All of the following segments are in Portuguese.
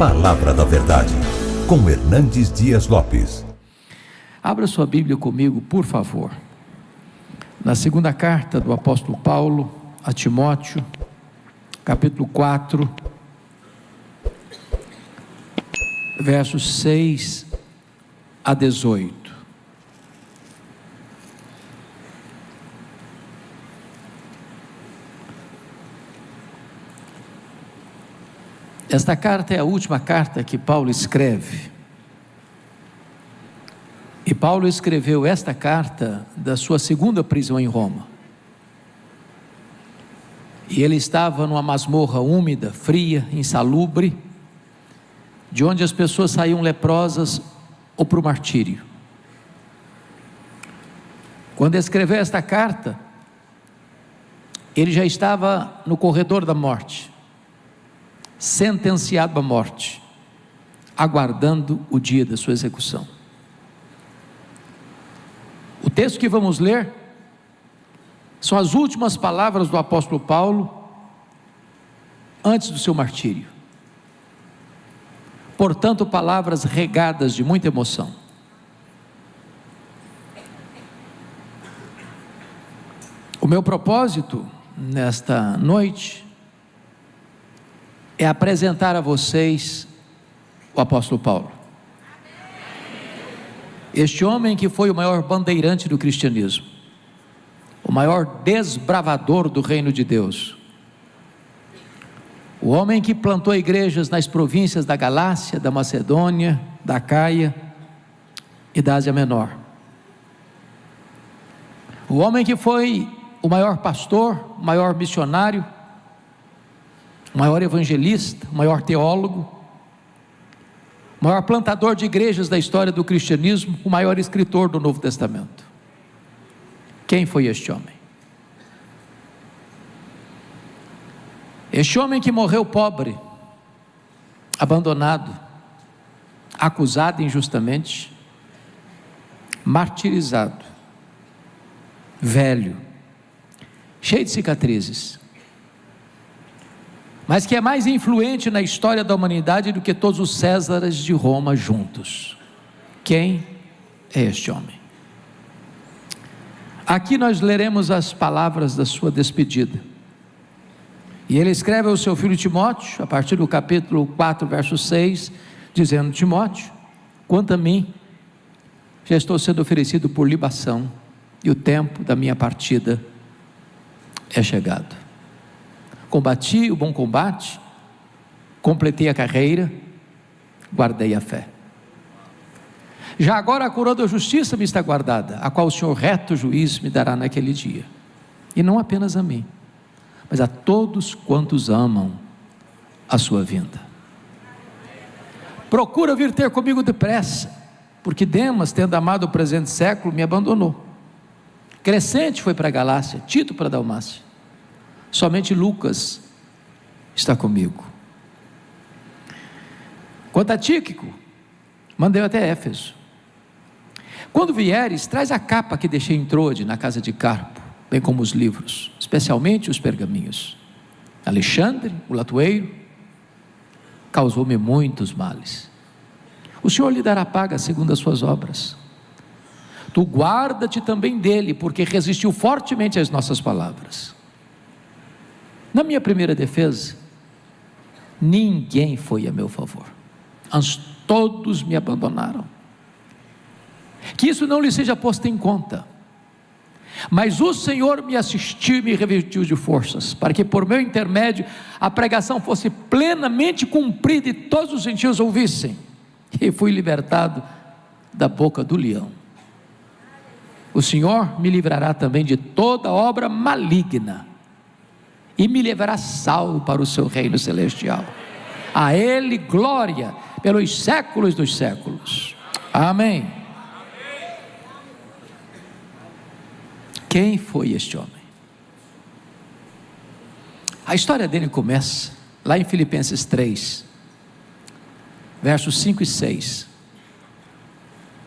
Palavra da Verdade, com Hernandes Dias Lopes. Abra sua Bíblia comigo, por favor, na segunda carta do apóstolo Paulo a Timóteo, capítulo 4, versos 6 a 18. Esta carta é a última carta que Paulo escreve. E Paulo escreveu esta carta da sua segunda prisão em Roma. E ele estava numa masmorra úmida, fria, insalubre, de onde as pessoas saíam leprosas ou para o martírio. Quando escreveu esta carta, ele já estava no corredor da morte, sentenciado à morte, aguardando o dia da sua execução. O texto que vamos ler são as últimas palavras do apóstolo Paulo antes do seu martírio. Portanto, palavras regadas de muita emoção. O meu propósito nesta noite é apresentar a vocês o apóstolo Paulo. Este homem que foi o maior bandeirante do cristianismo, o maior desbravador do reino de Deus, o homem que plantou igrejas nas províncias da Galácia, da Macedônia, da Acaia e da Ásia Menor, o homem que foi o maior pastor, o maior missionário, o maior evangelista, o maior teólogo, o maior plantador de igrejas da história do cristianismo, o maior escritor do Novo Testamento. Quem foi este homem? Este homem que morreu pobre, abandonado, acusado injustamente, martirizado, velho, cheio de cicatrizes, mas que é mais influente na história da humanidade do que todos os Césares de Roma juntos. Quem é este homem? Aqui nós leremos as palavras da sua despedida. E ele escreve ao seu filho Timóteo, a partir do capítulo 4, verso 6, dizendo: Timóteo, quanto a mim, já estou sendo oferecido por libação, e o tempo da minha partida é chegado. Combati o bom combate, completei a carreira, guardei a fé. Já agora a coroa da justiça me está guardada, a qual o Senhor reto juiz me dará naquele dia. E não apenas a mim, mas a todos quantos amam a sua vinda. Procura vir ter comigo depressa, porque Demas, tendo amado o presente século, me abandonou. Crescente foi para a Galácia, Tito para a Dalmácia. Somente Lucas está comigo. Quanto a Tíquico, mandei até Éfeso. Quando vieres, traz a capa que deixei em Troade, na casa de Carpo, bem como os livros, especialmente os pergaminhos. Alexandre, o latoeiro, causou-me muitos males. O Senhor lhe dará paga segundo as suas obras. Tu guarda-te também dele, porque resistiu fortemente às nossas palavras. Na minha primeira defesa, ninguém foi a meu favor, antes todos me abandonaram. Que isso não lhe seja posto em conta, mas o Senhor me assistiu e me revestiu de forças, para que por meu intermédio a pregação fosse plenamente cumprida e todos os gentios ouvissem, e fui libertado da boca do leão. O Senhor me livrará também de toda obra maligna, e me levará salvo para o seu reino celestial. A Ele glória pelos séculos dos séculos. Amém. Quem foi este homem? A história dele começa lá em Filipenses 3, versos 5 e 6,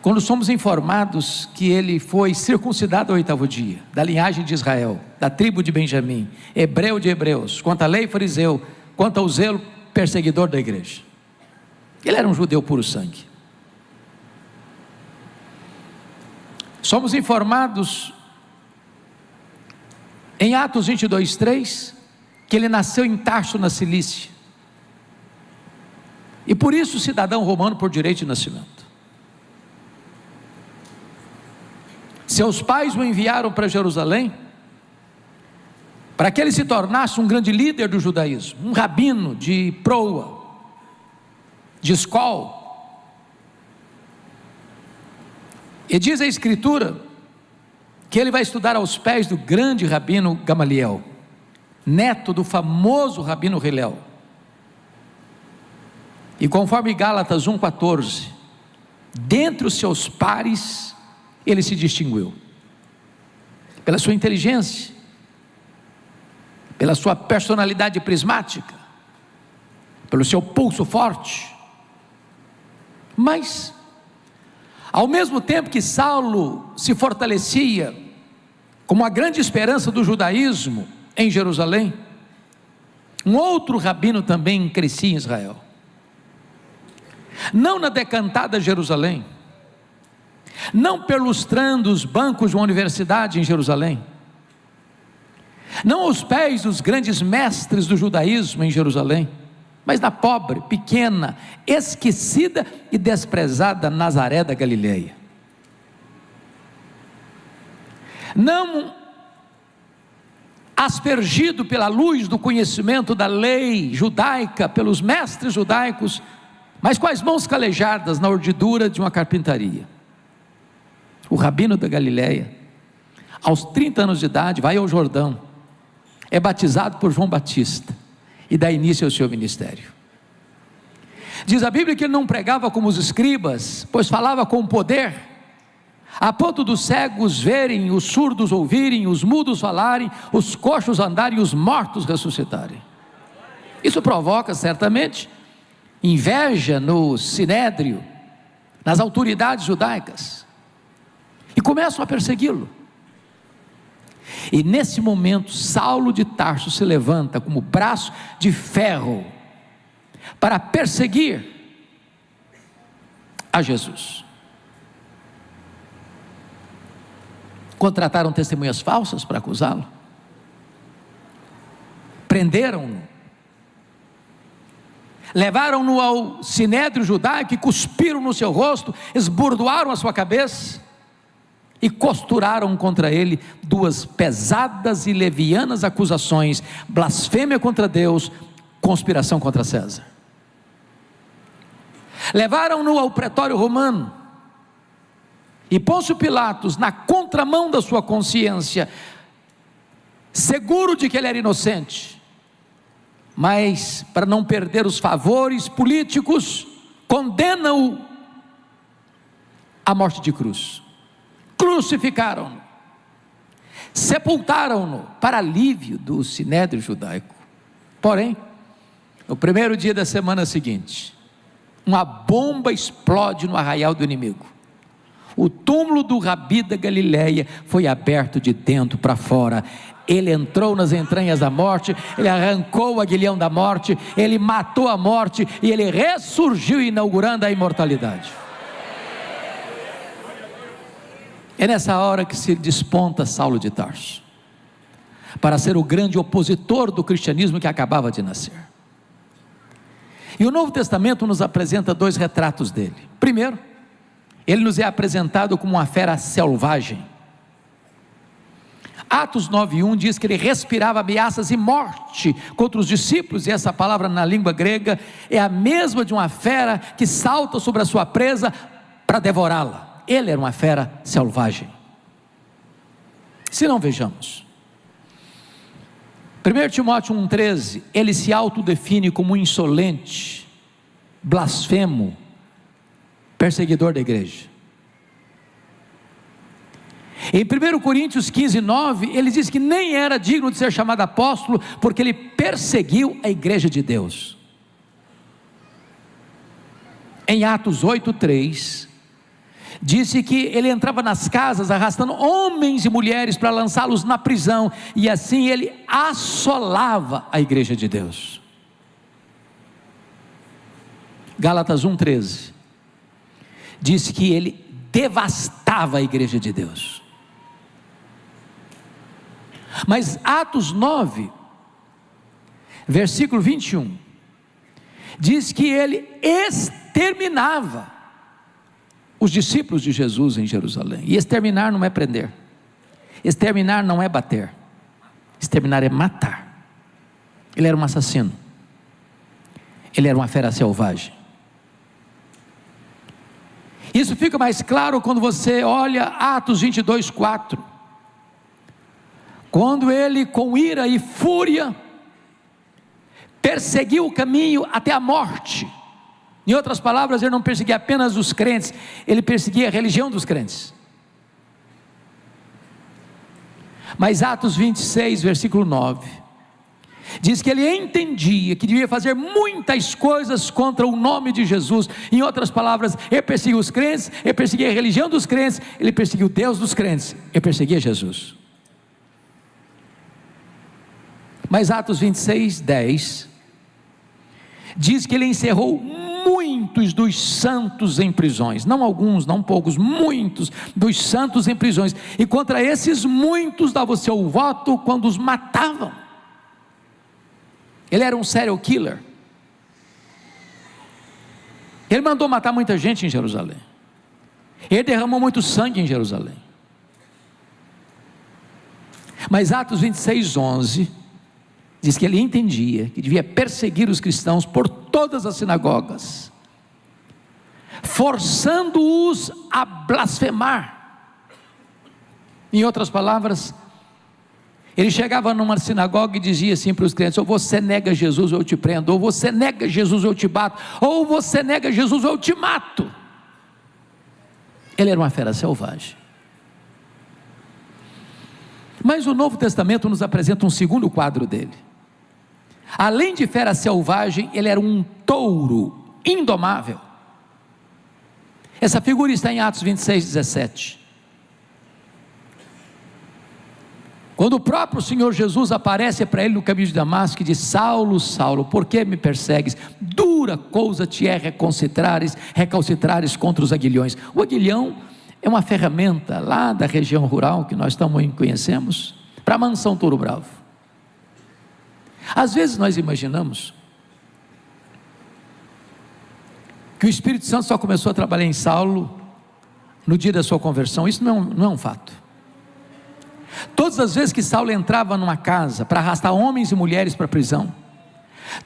quando somos informados que ele foi circuncidado ao 8º dia, da linhagem de Israel, da tribo de Benjamim, hebreu de hebreus, quanto à lei fariseu, quanto ao zelo perseguidor da igreja. Ele era um judeu puro sangue. Somos informados em Atos 22:3 que ele nasceu em Tarso, na Cilícia, e por isso cidadão romano por direito de nascimento. Seus pais o enviaram para Jerusalém para que ele se tornasse um grande líder do judaísmo, um rabino de proa, de escola. E diz a Escritura que ele vai estudar aos pés do grande rabino Gamaliel, neto do famoso rabino Hillel. E conforme Gálatas 1,14, dentre os seus pares, ele se distinguiu pela sua inteligência, pela sua personalidade prismática, pelo seu pulso forte. Mas, ao mesmo tempo que Saulo se fortalecia como a grande esperança do judaísmo em Jerusalém, um outro rabino também crescia em Israel, não na decantada Jerusalém, não perlustrando os bancos de uma universidade em Jerusalém, não aos pés dos grandes mestres do judaísmo em Jerusalém, mas na pobre, pequena, esquecida e desprezada Nazaré da Galileia. Não aspergido pela luz do conhecimento da lei judaica, pelos mestres judaicos, mas com as mãos calejadas na urdidura de uma carpintaria. O rabino da Galileia, aos 30 anos de idade, vai ao Jordão, é batizado por João Batista e dá início ao seu ministério. Diz a Bíblia que ele não pregava como os escribas, pois falava com poder, a ponto dos cegos verem, os surdos ouvirem, os mudos falarem, os coxos andarem e os mortos ressuscitarem. Isso provoca certamente inveja no sinédrio, nas autoridades judaicas, e começam a persegui-lo. E nesse momento Saulo de Tarso se levanta como braço de ferro para perseguir a Jesus. Contrataram testemunhas falsas para acusá-lo, prenderam-no, levaram-no ao sinédrio judaico e cuspiram no seu rosto, esbordoaram a sua cabeça e costuraram contra ele duas pesadas e levianas acusações: blasfêmia contra Deus, conspiração contra César. Levaram-no ao pretório romano, e Pôncio Pilatos, na contramão da sua consciência, seguro de que ele era inocente, mas para não perder os favores políticos, condena-o à morte de cruz. Crucificaram-no, sepultaram-no para alívio do sinédrio judaico. Porém, no primeiro dia da semana seguinte, uma bomba explode no arraial do inimigo. O túmulo do Rabi da Galileia foi aberto de dentro para fora. Ele entrou nas entranhas da morte, ele arrancou o aguilhão da morte, ele matou a morte e ele ressurgiu, inaugurando a imortalidade. É nessa hora que se desponta Saulo de Tarso para ser o grande opositor do cristianismo que acabava de nascer. E o Novo Testamento nos apresenta dois retratos dele. Primeiro, ele nos é apresentado como uma fera selvagem. Atos 9:1 diz que ele respirava ameaças e morte contra os discípulos, e essa palavra na língua grega é a mesma de uma fera que salta sobre a sua presa para devorá-la. Ele era uma fera selvagem. Se não, vejamos 1 Timóteo 1,13, ele se autodefine como insolente, blasfemo, perseguidor da igreja. Em 1 Coríntios 15:9, ele diz que nem era digno de ser chamado apóstolo, porque ele perseguiu a igreja de Deus. Em Atos 8:3, disse que ele entrava nas casas arrastando homens e mulheres para lançá-los na prisão, e assim ele assolava a igreja de Deus. Gálatas 1,13 diz que ele devastava a igreja de Deus. Mas Atos 9, versículo 21, diz que ele exterminava os discípulos de Jesus em Jerusalém. E exterminar não é prender, exterminar não é bater, exterminar é matar. Ele era um assassino, ele era uma fera selvagem. Isso fica mais claro quando você olha Atos 22:4, quando ele com ira e fúria perseguiu o caminho até a morte. Em outras palavras, ele não perseguia apenas os crentes, ele perseguia a religião dos crentes. Mas Atos 26, versículo 9, diz que ele entendia que devia fazer muitas coisas contra o nome de Jesus. Em outras palavras, ele perseguia os crentes, ele perseguia a religião dos crentes, ele perseguia o Deus dos crentes, ele perseguia Jesus. Mas Atos 26:10 diz que ele encerrou muitos dos santos em prisões, não alguns, não poucos, muitos dos santos em prisões, e contra esses muitos dava o seu voto quando os matavam. Ele era um serial killer, ele mandou matar muita gente em Jerusalém, ele derramou muito sangue em Jerusalém. Mas Atos 26:11 diz que ele entendia que devia perseguir os cristãos por todas as sinagogas, forçando-os a blasfemar. Em outras palavras, ele chegava numa sinagoga e dizia assim para os crentes: ou você nega Jesus ou eu te prendo, ou você nega Jesus ou eu te bato, ou você nega Jesus ou eu te mato. Ele era uma fera selvagem. Mas o Novo Testamento nos apresenta um segundo quadro dele. Além de fera selvagem, ele era um touro indomável. Essa figura está em Atos 26:17. Quando o próprio Senhor Jesus aparece para ele no caminho de Damasco e diz: Saulo, Saulo, por que me persegues? Dura coisa te é recalcitrares contra os aguilhões. O aguilhão é uma ferramenta lá da região rural que nós também conhecemos, para a mansão touro bravo. Às vezes nós imaginamos que o Espírito Santo só começou a trabalhar em Saulo no dia da sua conversão. Isso não é um fato. Todas as vezes que Saulo entrava numa casa para arrastar homens e mulheres para a prisão,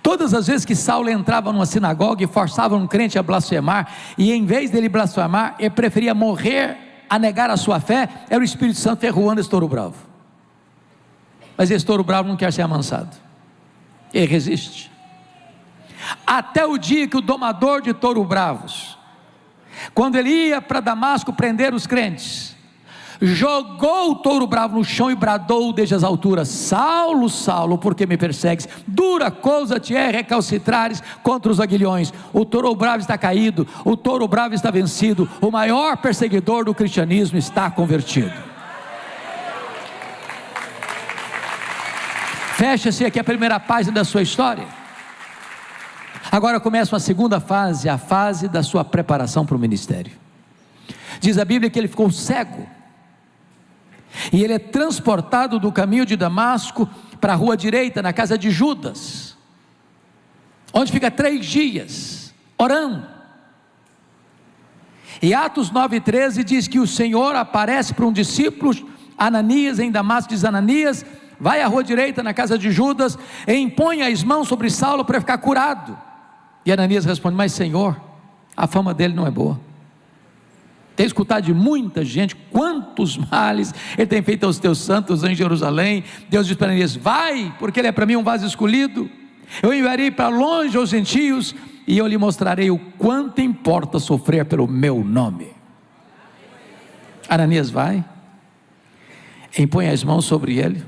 todas as vezes que Saulo entrava numa sinagoga e forçava um crente a blasfemar, e em vez dele blasfemar, ele preferia morrer a negar a sua fé, era o Espírito Santo ferroando esse touro bravo. Mas esse touro bravo não quer ser amansado, ele resiste, até o dia que o domador de touro bravos, quando ele ia para Damasco prender os crentes, jogou o touro bravo no chão e bradou desde as alturas: Saulo, Saulo, por que me persegues? Dura coisa te é recalcitrares contra os aguilhões. O touro bravo está caído, o touro bravo está vencido, o maior perseguidor do cristianismo está convertido. Fecha-se aqui a primeira página da sua história. Agora começa uma segunda fase, a fase da sua preparação para o ministério. Diz a Bíblia que ele ficou cego, e ele é transportado do caminho de Damasco para a rua direita, na casa de Judas, onde fica 3 dias orando. E Atos 9:13 diz que o Senhor aparece para um discípulo, Ananias, em Damasco. Diz: Ananias, vai à rua direita, na casa de Judas, e impõe as mãos sobre Saulo para ficar curado. E Ananias responde: mas Senhor, a fama dele não é boa, tem escutado de muita gente quantos males ele tem feito aos teus santos em Jerusalém. Deus diz para Ananias: vai, porque ele é para mim um vaso escolhido, eu enviarei para longe aos gentios, e eu lhe mostrarei o quanto importa sofrer pelo meu nome. Ananias vai, impõe as mãos sobre ele,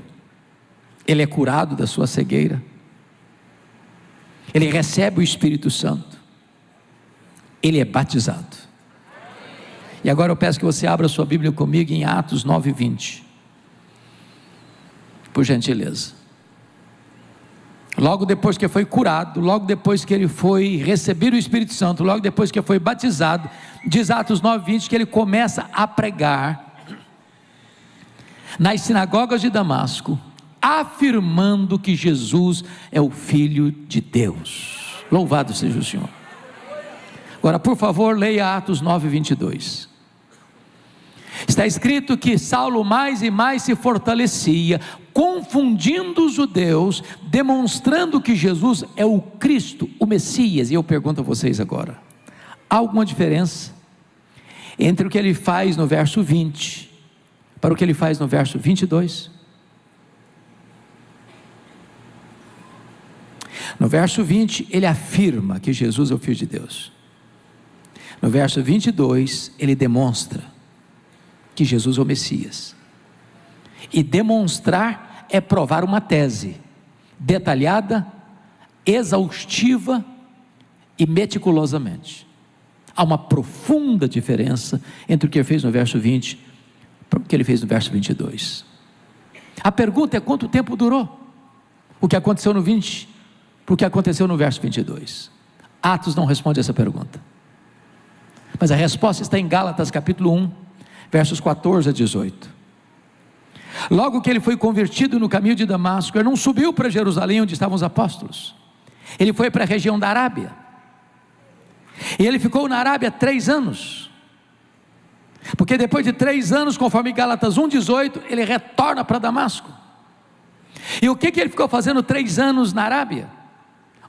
ele é curado da sua cegueira, ele recebe o Espírito Santo, ele é batizado. E agora eu peço que você abra sua Bíblia comigo em Atos 9:20, por gentileza. logo depois que foi curado, logo depois que ele foi receber o Espírito Santo, logo depois que foi batizado, diz Atos 9:20 que ele começa a pregar nas sinagogas de Damasco, afirmando que Jesus é o Filho de Deus. Louvado seja o Senhor. Agora, por favor, leia Atos 9:22. Está escrito que Saulo mais e mais se fortalecia, confundindo os judeus, demonstrando que Jesus é o Cristo, o Messias. E eu pergunto a vocês agora: há alguma diferença entre o que ele faz no verso 20 para o que ele faz no verso 22? No verso 20 ele afirma que Jesus é o Filho de Deus. No verso 22 ele demonstra que Jesus é o Messias. E demonstrar é provar uma tese detalhada, exaustiva e meticulosamente. Há uma profunda diferença entre o que ele fez no verso 20 e o que ele fez no verso 22. A pergunta é: quanto tempo durou o que aconteceu no 20 para o que aconteceu no verso 22? Atos não responde essa pergunta, mas a resposta está em Gálatas capítulo 1, versos 14 a 18. Logo que ele foi convertido no caminho de Damasco, ele não subiu para Jerusalém onde estavam os apóstolos, ele foi para a região da Arábia, e ele ficou na Arábia 3 anos, porque depois de 3 anos, conforme Gálatas 1:18, ele retorna para Damasco. E o que ele ficou fazendo 3 anos na Arábia?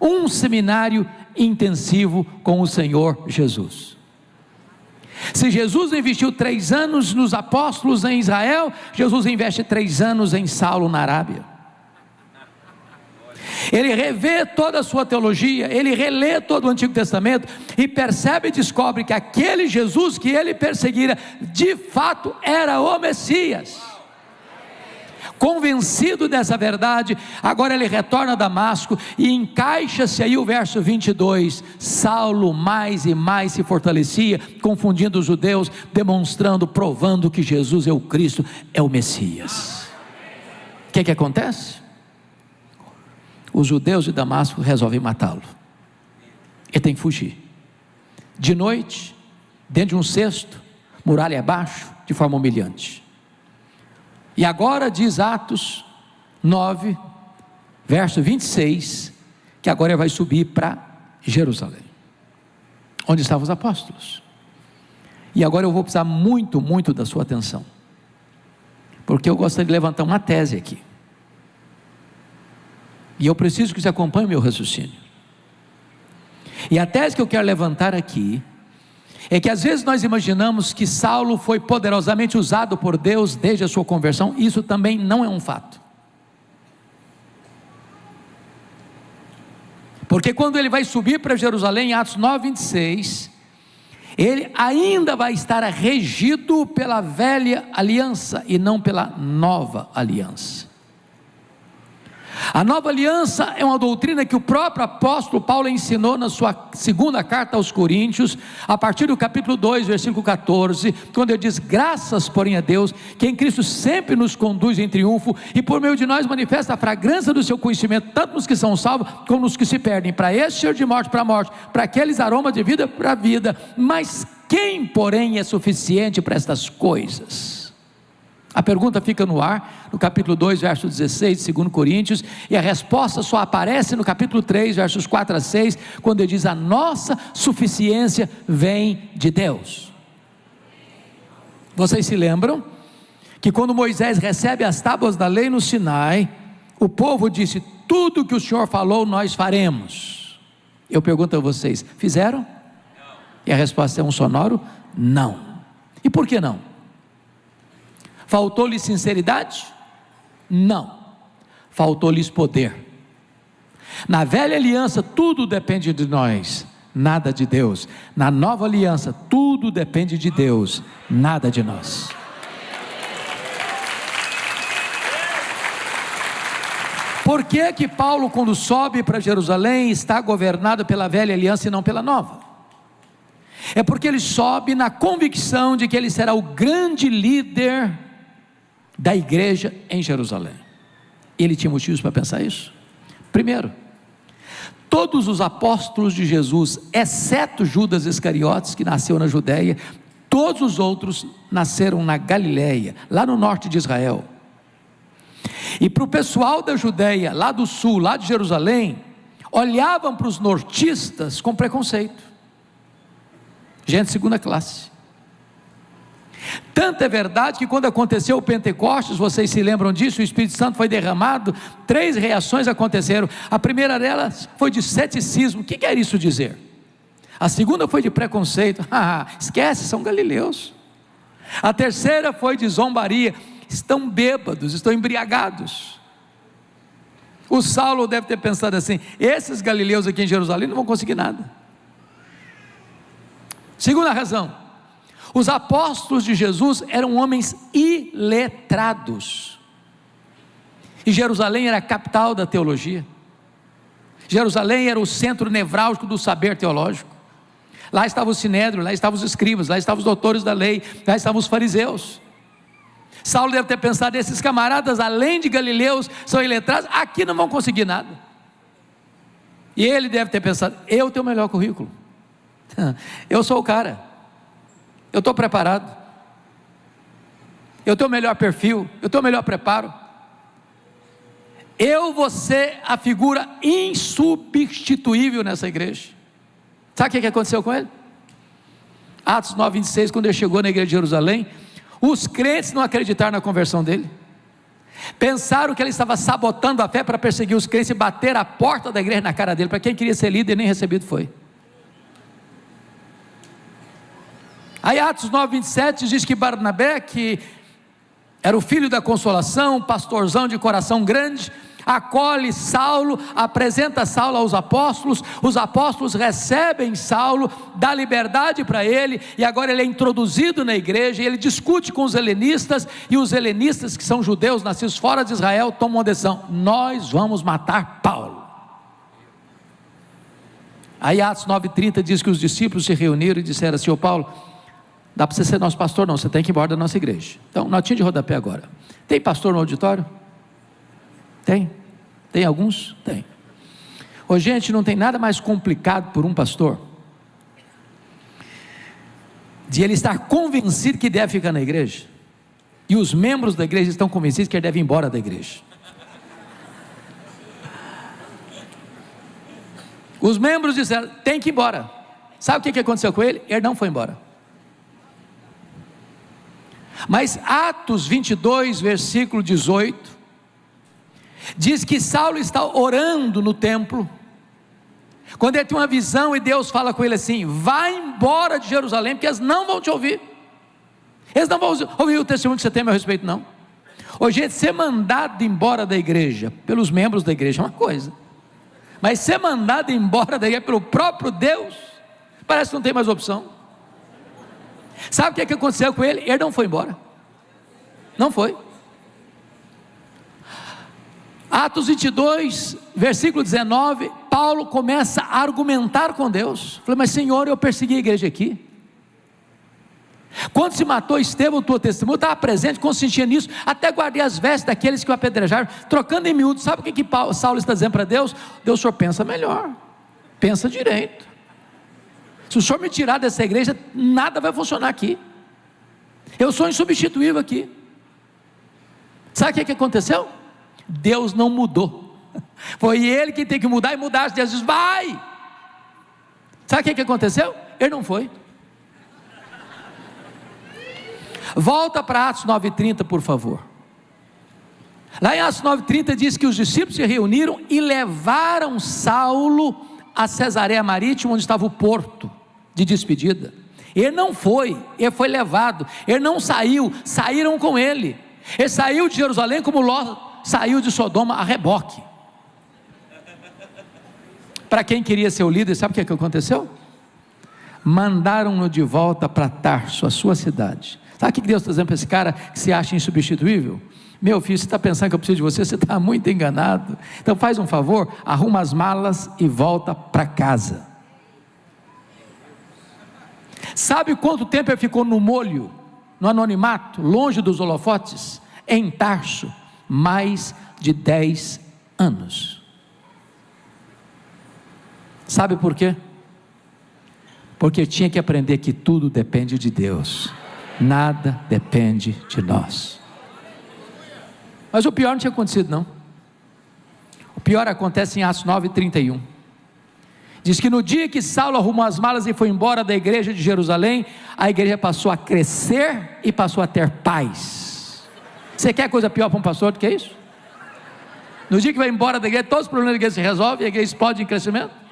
Um seminário intensivo com o Senhor Jesus. Se Jesus investiu 3 anos nos apóstolos em Israel, Jesus investe 3 anos em Saulo na Arábia. Ele revê toda a sua teologia, ele relê todo o Antigo Testamento e percebe e descobre que aquele Jesus que ele perseguira, de fato era o Messias. Convencido dessa verdade, agora ele retorna a Damasco e encaixa-se aí o verso 22, Saulo mais e mais se fortalecia, confundindo os judeus, demonstrando, provando que Jesus é o Cristo, é o Messias. O que acontece? Os judeus de Damasco resolvem matá-lo, ele tem que fugir, de noite, dentro de um cesto, muralha abaixo, de forma humilhante. E agora diz Atos 9, verso 26, que agora ele vai subir para Jerusalém, onde estavam os apóstolos. E agora eu vou precisar muito da sua atenção, porque eu gostaria de levantar uma tese aqui, e eu preciso que você acompanhe o meu raciocínio. E a tese que eu quero levantar aqui é que às vezes nós imaginamos que Saulo foi poderosamente usado por Deus desde a sua conversão. Isso também não é um fato, porque quando ele vai subir para Jerusalém, em Atos 9:26, ele ainda vai estar regido pela velha aliança e não pela nova aliança. A nova aliança é uma doutrina que o próprio apóstolo Paulo ensinou na sua segunda carta aos Coríntios, a partir do capítulo 2, versículo 14, quando ele diz: graças porém a Deus, que em Cristo sempre nos conduz em triunfo, e por meio de nós manifesta a fragrância do seu conhecimento, tanto nos que são salvos, como nos que se perdem. Para estes cheiro de morte para a morte, para aqueles aroma de vida para a vida. Mas quem porém é suficiente para estas coisas? A pergunta fica no ar, no capítulo 2, verso 16 de 2 Coríntios, e a resposta só aparece no capítulo 3, versos 4 a 6, quando ele diz: a nossa suficiência vem de Deus. Vocês se lembram que quando Moisés recebe as tábuas da lei no Sinai, o povo disse: tudo que o Senhor falou nós faremos. Eu pergunto a vocês: fizeram? Não. E a resposta é um sonoro não. E por que não? Faltou-lhes sinceridade? Não. Faltou-lhes poder. Na velha aliança tudo depende de nós, nada de Deus. Na nova aliança tudo depende de Deus, nada de nós. Por que Paulo, quando sobe para Jerusalém, está governado pela velha aliança e não pela nova? É porque ele sobe na convicção de que ele será o grande líder da igreja em Jerusalém. Ele tinha motivos para pensar isso? Primeiro, todos os apóstolos de Jesus, exceto Judas Iscariotes, que nasceu na Judéia, todos os outros nasceram na Galileia, lá no norte de Israel. E para o pessoal da Judéia, lá do sul, lá de Jerusalém, olhavam para os nortistas com preconceito. Gente de segunda classe. Tanto é verdade que quando aconteceu o Pentecostes, vocês se lembram disso, o Espírito Santo foi derramado, 3 reações aconteceram. A primeira delas foi de ceticismo. O que quer isso dizer? A segunda foi de preconceito. Esquece, são galileus. A terceira foi de zombaria. Estão bêbados, estão embriagados. O Saulo deve ter pensado assim: esses galileus aqui em Jerusalém não vão conseguir nada. Segunda razão: os apóstolos de Jesus eram homens iletrados, e Jerusalém era a capital da teologia. Jerusalém era o centro nevrálgico do saber teológico. Lá estava o sinédrio, lá estavam os escribas, lá estavam os doutores da lei, lá estavam os fariseus. Saulo deve ter pensado: esses camaradas, além de galileus, são iletrados, aqui não vão conseguir nada. E ele deve ter pensado: eu tenho o melhor currículo, eu sou o cara, eu estou preparado, eu tenho o melhor perfil, eu tenho o melhor preparo, eu vou ser a figura insubstituível nessa igreja. Sabe o que aconteceu com ele? Atos 9:26, quando ele chegou na igreja de Jerusalém, os crentes não acreditaram na conversão dele, pensaram que ele estava sabotando a fé para perseguir os crentes e bater a porta da igreja na cara dele. Para quem queria ser líder, nem recebido foi. Aí Atos 9:27 diz que Barnabé, que era o filho da consolação, pastorzão de coração grande, acolhe Saulo, apresenta Saulo aos apóstolos, os apóstolos recebem Saulo, dá liberdade para ele, e agora ele é introduzido na igreja, e ele discute com os helenistas, e os helenistas, que são judeus nascidos fora de Israel, tomam uma decisão: nós vamos matar Paulo. Aí Atos 9:30 diz que os discípulos se reuniram e disseram assim: ô Paulo, dá para você ser nosso pastor? Não, você tem que ir embora da nossa igreja. Então, notinha de rodapé agora. Tem pastor no auditório? Tem? Tem alguns? Tem. Ô gente, não tem nada mais complicado por um pastor de ele estar convencido que deve ficar na igreja, e os membros da igreja estão convencidos que ele deve ir embora da igreja. Os membros disseram: tem que ir embora. Sabe o que aconteceu com ele? Ele não foi embora. Mas Atos 22, versículo 18, diz que Saulo está orando no templo, quando ele tem uma visão, e Deus fala com ele assim: vai embora de Jerusalém, porque eles não vão te ouvir, eles não vão ouvir o testemunho que você tem a meu respeito, não. Hoje, gente, ser mandado embora da igreja pelos membros da igreja é uma coisa, mas ser mandado embora da igreja pelo próprio Deus, parece que não tem mais opção. Sabe o que aconteceu com ele? Ele não foi embora, não foi. Atos 22, versículo 19, Paulo começa a argumentar com Deus. Falei: mas Senhor, eu persegui a igreja aqui. Quando se matou Estevão, tua testemunha, eu estava presente, consentia nisso, até guardei as vestes daqueles que o apedrejaram, trocando em miúdos. Sabe o que Saulo está dizendo para Deus? Deus, o senhor pensa melhor, pensa direito. Se o senhor me tirar dessa igreja, nada vai funcionar aqui. Eu sou insubstituível aqui. Sabe o que aconteceu? Deus não mudou, foi ele que tem que mudar, e mudar. Deus diz: vai. Sabe o que aconteceu? Ele não foi. Volta para Atos 9:30, por favor. Lá em Atos 9:30 diz que os discípulos se reuniram e levaram Saulo a Cesareia Marítima, onde estava o porto de despedida. Ele não foi, ele foi levado, ele não saiu, saíram com ele. Ele saiu de Jerusalém como Ló saiu de Sodoma a reboque. Para quem queria ser o líder, sabe o que aconteceu? Mandaram-no de volta para Tarso, a sua cidade. Sabe o que Deus está dizendo para esse cara que se acha insubstituível? Meu filho, você está pensando que eu preciso de você? Você está muito enganado. Então faz um favor, arruma as malas e volta para casa. Sabe quanto tempo ele ficou no molho, no anonimato, longe dos holofotes? Em Tarso, mais de 10 anos. Sabe por quê? Porque tinha que aprender que tudo depende de Deus, nada depende de nós. Mas o pior não tinha acontecido não. O pior acontece em Atos 9:31. Diz que no dia que Saulo arrumou as malas e foi embora da igreja de Jerusalém, a igreja passou a crescer e passou a ter paz. Você quer coisa pior para um pastor do que isso? No dia que vai embora da igreja, todos os problemas da igreja se resolvem e a igreja explode em crescimento.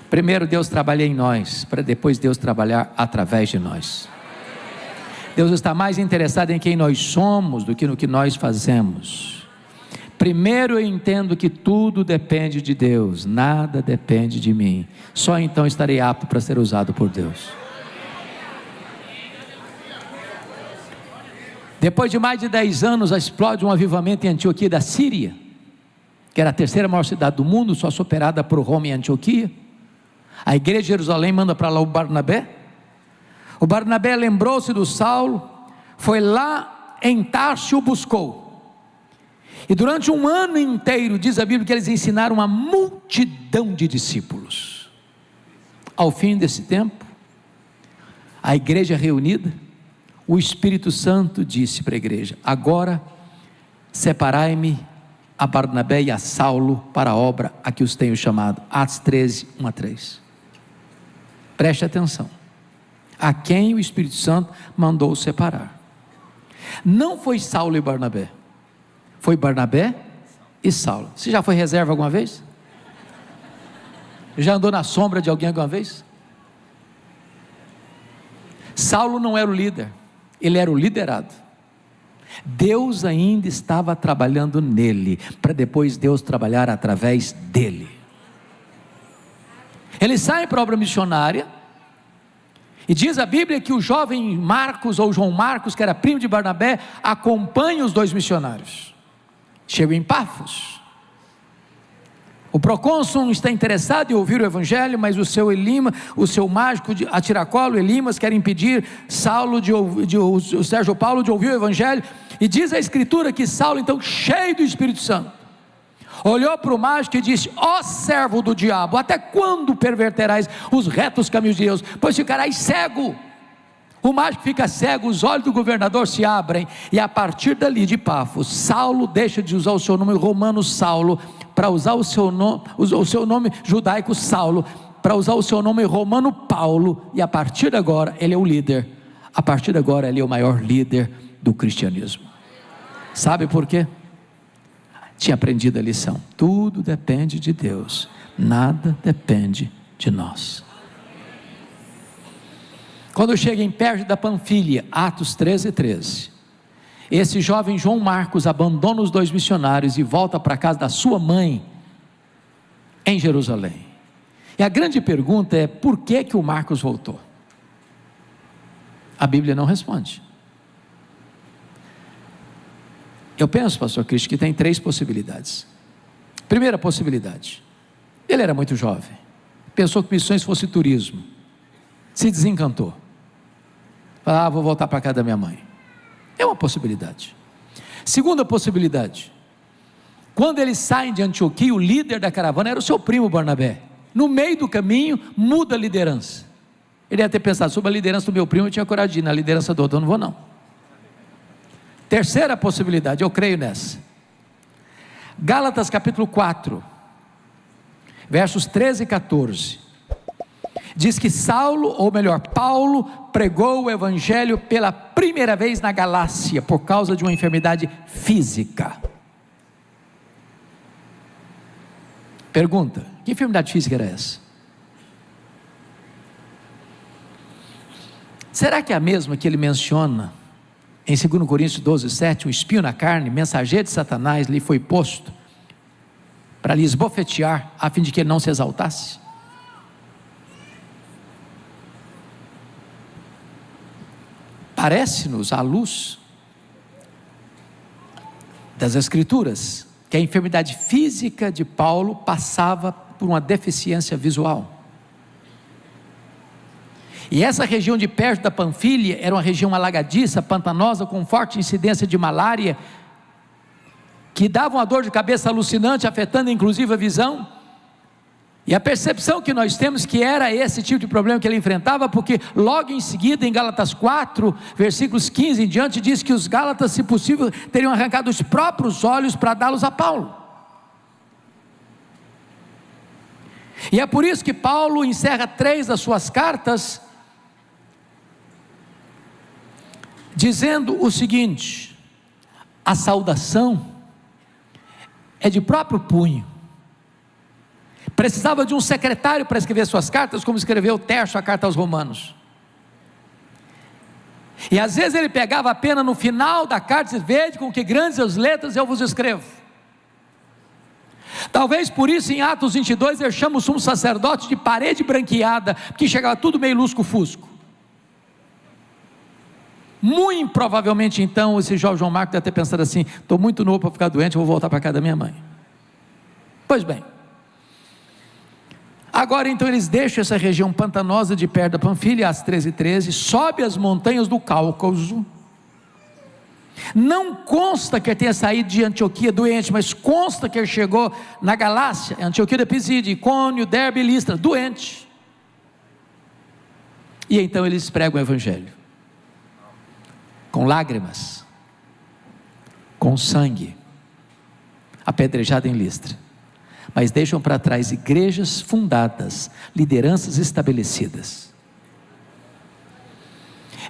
Primeiro Deus trabalha em nós, para depois Deus trabalhar através de nós. Deus está mais interessado em quem nós somos do que no que nós fazemos. Primeiro eu entendo que tudo depende de Deus, nada depende de mim. Só então estarei apto para ser usado por Deus. Depois de mais de 10 anos, explode um avivamento em Antioquia da Síria, que era a terceira maior cidade do mundo, só superada por Roma e Antioquia. A igreja de Jerusalém manda para lá o Barnabé. O Barnabé lembrou-se do Saulo, foi lá em Tarso e o buscou. E durante um ano inteiro, diz a Bíblia, que eles ensinaram uma multidão de discípulos. Ao fim desse tempo, a igreja reunida, o Espírito Santo disse para a igreja: agora separai-me a Barnabé e a Saulo para a obra a que os tenho chamado. Atos 13, 1-3. Preste atenção, a quem o Espírito Santo mandou separar. Não foi Saulo e Barnabé, foi Barnabé e Saulo. Você já foi reserva alguma vez? Já andou na sombra de alguém alguma vez? Saulo não era o líder, ele era o liderado. Deus ainda estava trabalhando nele, para depois Deus trabalhar através dele. Eles saem para a obra missionária, e diz a Bíblia que o jovem Marcos, ou João Marcos, que era primo de Barnabé, acompanha os dois missionários. Chegam em Pafos. O procônsul está interessado em ouvir o evangelho, mas o seu mágico a tiracolo, Elimas, quer impedir o Sérgio Paulo de ouvir o evangelho. E diz a escritura que Saulo, então cheio do Espírito Santo, olhou para o mágico e disse: ó servo do diabo, até quando perverterás os retos caminhos de Deus? Pois ficarás cego. O mágico fica cego, os olhos do governador se abrem, e a partir dali de Pafos, Saulo deixa de usar o seu nome romano Saulo, para usar o seu nome judaico Saulo, para usar o seu nome romano Paulo, e a partir de agora ele é o líder, a partir de agora ele é o maior líder do cristianismo. Sabe por quê? Tinha aprendido a lição. Tudo depende de Deus, nada depende de nós. Quando chega em Perge da Panfilha, Atos 13:13, esse jovem João Marcos abandona os dois missionários e volta para a casa da sua mãe em Jerusalém. E a grande pergunta é: por que o Marcos voltou? A Bíblia não responde. Eu penso, pastor Cristo, que tem 3 possibilidades. Primeira possibilidade: ele era muito jovem, pensou que missões fosse turismo, se desencantou, falou: vou voltar para a casa da minha mãe. É uma possibilidade. Segunda possibilidade: quando eles saem de Antioquia, o líder da caravana era o seu primo Barnabé. No meio do caminho, muda a liderança. Ele ia ter pensado: sobre a liderança do meu primo eu tinha coragem de ir, na liderança do outro eu não vou não. Terceira possibilidade, eu creio nessa. Gálatas capítulo 4, versos 13 e 14, diz que Saulo, ou melhor, Paulo, pregou o evangelho pela primeira vez na Galácia, por causa de uma enfermidade física. Pergunta: que enfermidade física era essa? Será que é a mesma que ele menciona em 2 Coríntios 12:7, um espinho na carne, mensageiro de Satanás, lhe foi posto para lhe esbofetear, a fim de que ele não se exaltasse? Parece-nos, à luz das Escrituras, que a enfermidade física de Paulo passava por uma deficiência visual. E essa região de Perge da Panfilha era uma região alagadiça, pantanosa, com forte incidência de malária. que davam uma dor de cabeça alucinante, afetando inclusive a visão. E a percepção que nós temos que era esse tipo de problema que ele enfrentava, porque logo em seguida, em Gálatas 4, versículos 15 em diante, diz que os Gálatas, se possível, teriam arrancado os próprios olhos para dá-los a Paulo. E é por isso que Paulo encerra 3 das suas cartas, dizendo o seguinte: a saudação é de próprio punho. Precisava de um secretário para escrever suas cartas, como escreveu Tércio a carta aos Romanos. E às vezes ele pegava a pena no final da carta e dizia: vede com que grandes as letras eu vos escrevo. Talvez por isso em Atos 22 ele chama o sumo sacerdote de parede branqueada, porque chegava tudo meio lusco-fusco. Muito provavelmente então esse jovem João Marcos deve ter pensado assim: estou muito novo para ficar doente, vou voltar para a casa da minha mãe. Pois bem, agora então eles deixam essa região pantanosa de perto da Panfilha, às 13h13, sobe as montanhas do Cáucaso. Não consta que ele tenha saído de Antioquia doente, mas consta que ele chegou na Galácia, Antioquia de Pisídia, Icônio, Derbe e Listra, doente. E então eles pregam o Evangelho, com lágrimas, com sangue, apedrejado em Listra, mas deixam para trás igrejas fundadas, lideranças estabelecidas.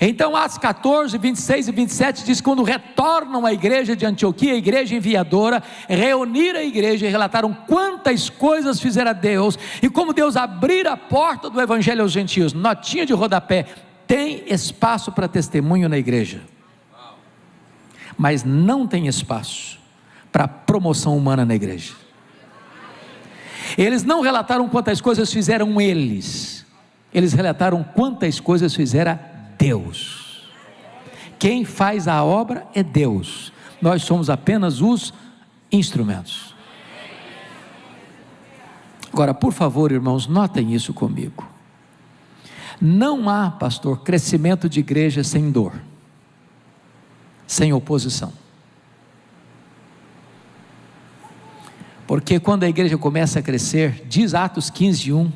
Então Atos 14, 26 e 27 diz: quando retornam à igreja de Antioquia, a igreja enviadora, reuniram a igreja e relataram quantas coisas fizera Deus, e como Deus abrira a porta do Evangelho aos gentios. Notinha de rodapé: tem espaço para testemunho na igreja, mas não tem espaço para promoção humana na igreja. Eles não relataram quantas coisas fizeram eles relataram quantas coisas fizera Deus. Quem faz a obra é Deus, nós somos apenas os instrumentos. Agora, por favor, irmãos, notem isso comigo. Não há, pastor, crescimento de igreja sem dor, sem oposição. Porque quando a igreja começa a crescer, diz Atos 15:1,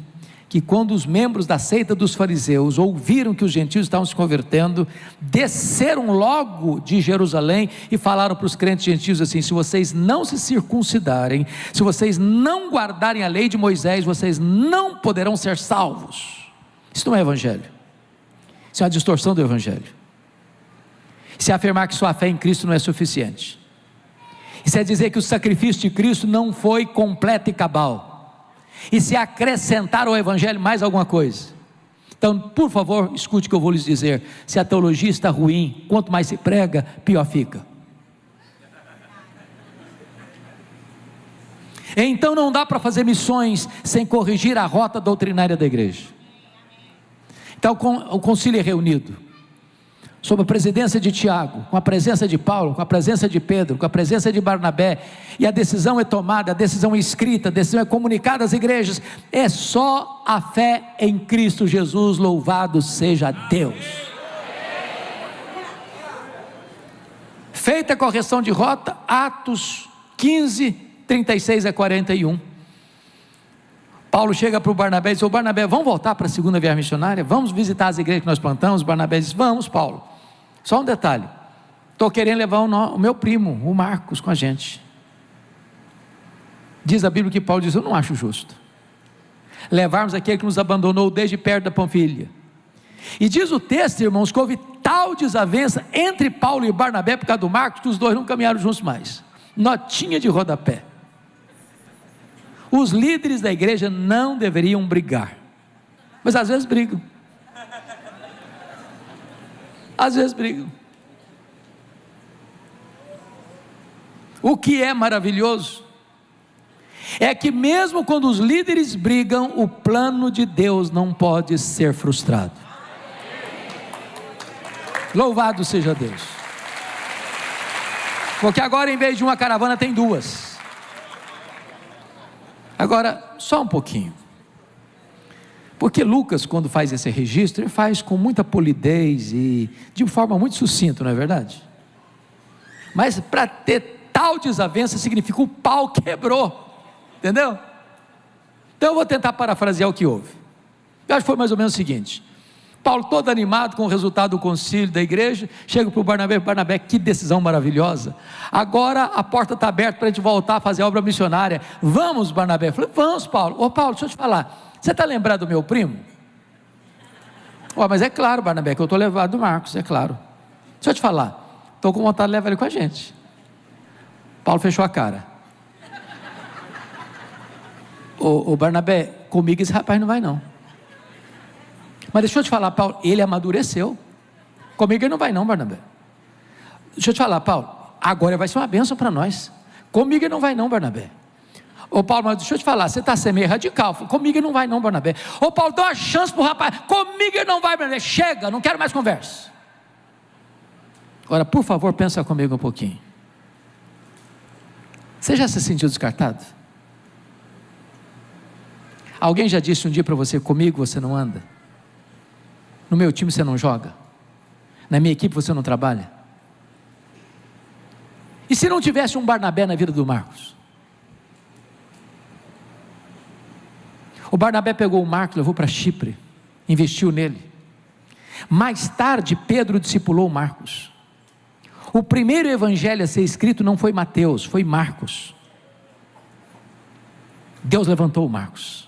que quando os membros da seita dos fariseus ouviram que os gentios estavam se convertendo, desceram logo de Jerusalém e falaram para os crentes gentios assim: se vocês não se circuncidarem, se vocês não guardarem a lei de Moisés, vocês não poderão ser salvos. Isso não é evangelho, isso é uma distorção do evangelho. Isso é afirmar que sua fé em Cristo não é suficiente. Isso é dizer que o sacrifício de Cristo não foi completo e cabal, e se acrescentar ao evangelho mais alguma coisa. Então, por favor, escute o que eu vou lhes dizer: se a teologia está ruim, quanto mais se prega, pior fica. Então não dá para fazer missões sem corrigir a rota doutrinária da igreja. Então o concílio é reunido, sob a presidência de Tiago, com a presença de Paulo, com a presença de Pedro, com a presença de Barnabé, e a decisão é tomada, a decisão é escrita, a decisão é comunicada às igrejas. É só a fé em Cristo Jesus, louvado seja Deus. Feita a correção de rota, Atos 15, 36 a 41, Paulo chega para o Barnabé e diz: ô Barnabé, vamos voltar para a segunda viagem missionária? Vamos visitar as igrejas que nós plantamos? Barnabé diz: vamos, Paulo. Só um detalhe: estou querendo levar o meu primo, o Marcos, com a gente. Diz a Bíblia que Paulo diz: eu não acho justo levarmos aquele que nos abandonou desde perto da Panfilha. E diz o texto, irmãos, que houve tal desavença entre Paulo e Barnabé por causa do Marcos, que os dois não caminharam juntos mais. Notinha de rodapé: os líderes da igreja não deveriam brigar, mas às vezes brigam. Às vezes brigam. O que é maravilhoso é que mesmo quando os líderes brigam, o plano de Deus não pode ser frustrado. Louvado seja Deus. Porque agora, em vez de uma caravana, tem duas. Agora, só um pouquinho, porque Lucas, quando faz esse registro, ele faz com muita polidez e de forma muito sucinta, não é verdade? Mas para ter tal desavença significa o pau quebrou, entendeu? Então eu vou tentar parafrasear o que houve. Eu acho que foi mais ou menos o seguinte: Paulo, todo animado com o resultado do concílio da igreja, chega para o Barnabé, que decisão maravilhosa, agora a porta está aberta para a gente voltar a fazer a obra missionária, vamos, Barnabé? Eu falei, vamos, Paulo. Ô Paulo, deixa eu te falar, você está lembrado do meu primo? Mas é claro, Barnabé, que eu estou levado do Marcos, é claro. Deixa eu te falar, estou com vontade de levar ele com a gente. Paulo fechou a cara. Ô Barnabé, comigo esse rapaz não vai não. Mas deixa eu te falar, Paulo, ele amadureceu. Comigo ele não vai não, Barnabé. Deixa eu te falar, Paulo, agora vai ser uma bênção para nós. Comigo ele não vai não, Barnabé. Ô Paulo, mas deixa eu te falar, você está sendo meio radical. Comigo ele não vai não, Barnabé. Ô Paulo, dá uma chance para o rapaz. Comigo ele não vai, Barnabé. Chega, não quero mais conversa. Agora, por favor, pensa comigo um pouquinho. Você já se sentiu descartado? Alguém já disse um dia para você, comigo você não anda? No meu time você não joga? Na minha equipe você não trabalha? E se não tivesse um Barnabé na vida do Marcos? O Barnabé pegou o Marcos, levou para Chipre, investiu nele. Mais tarde Pedro discipulou o Marcos. O primeiro evangelho a ser escrito não foi Mateus, foi Marcos. Deus levantou o Marcos.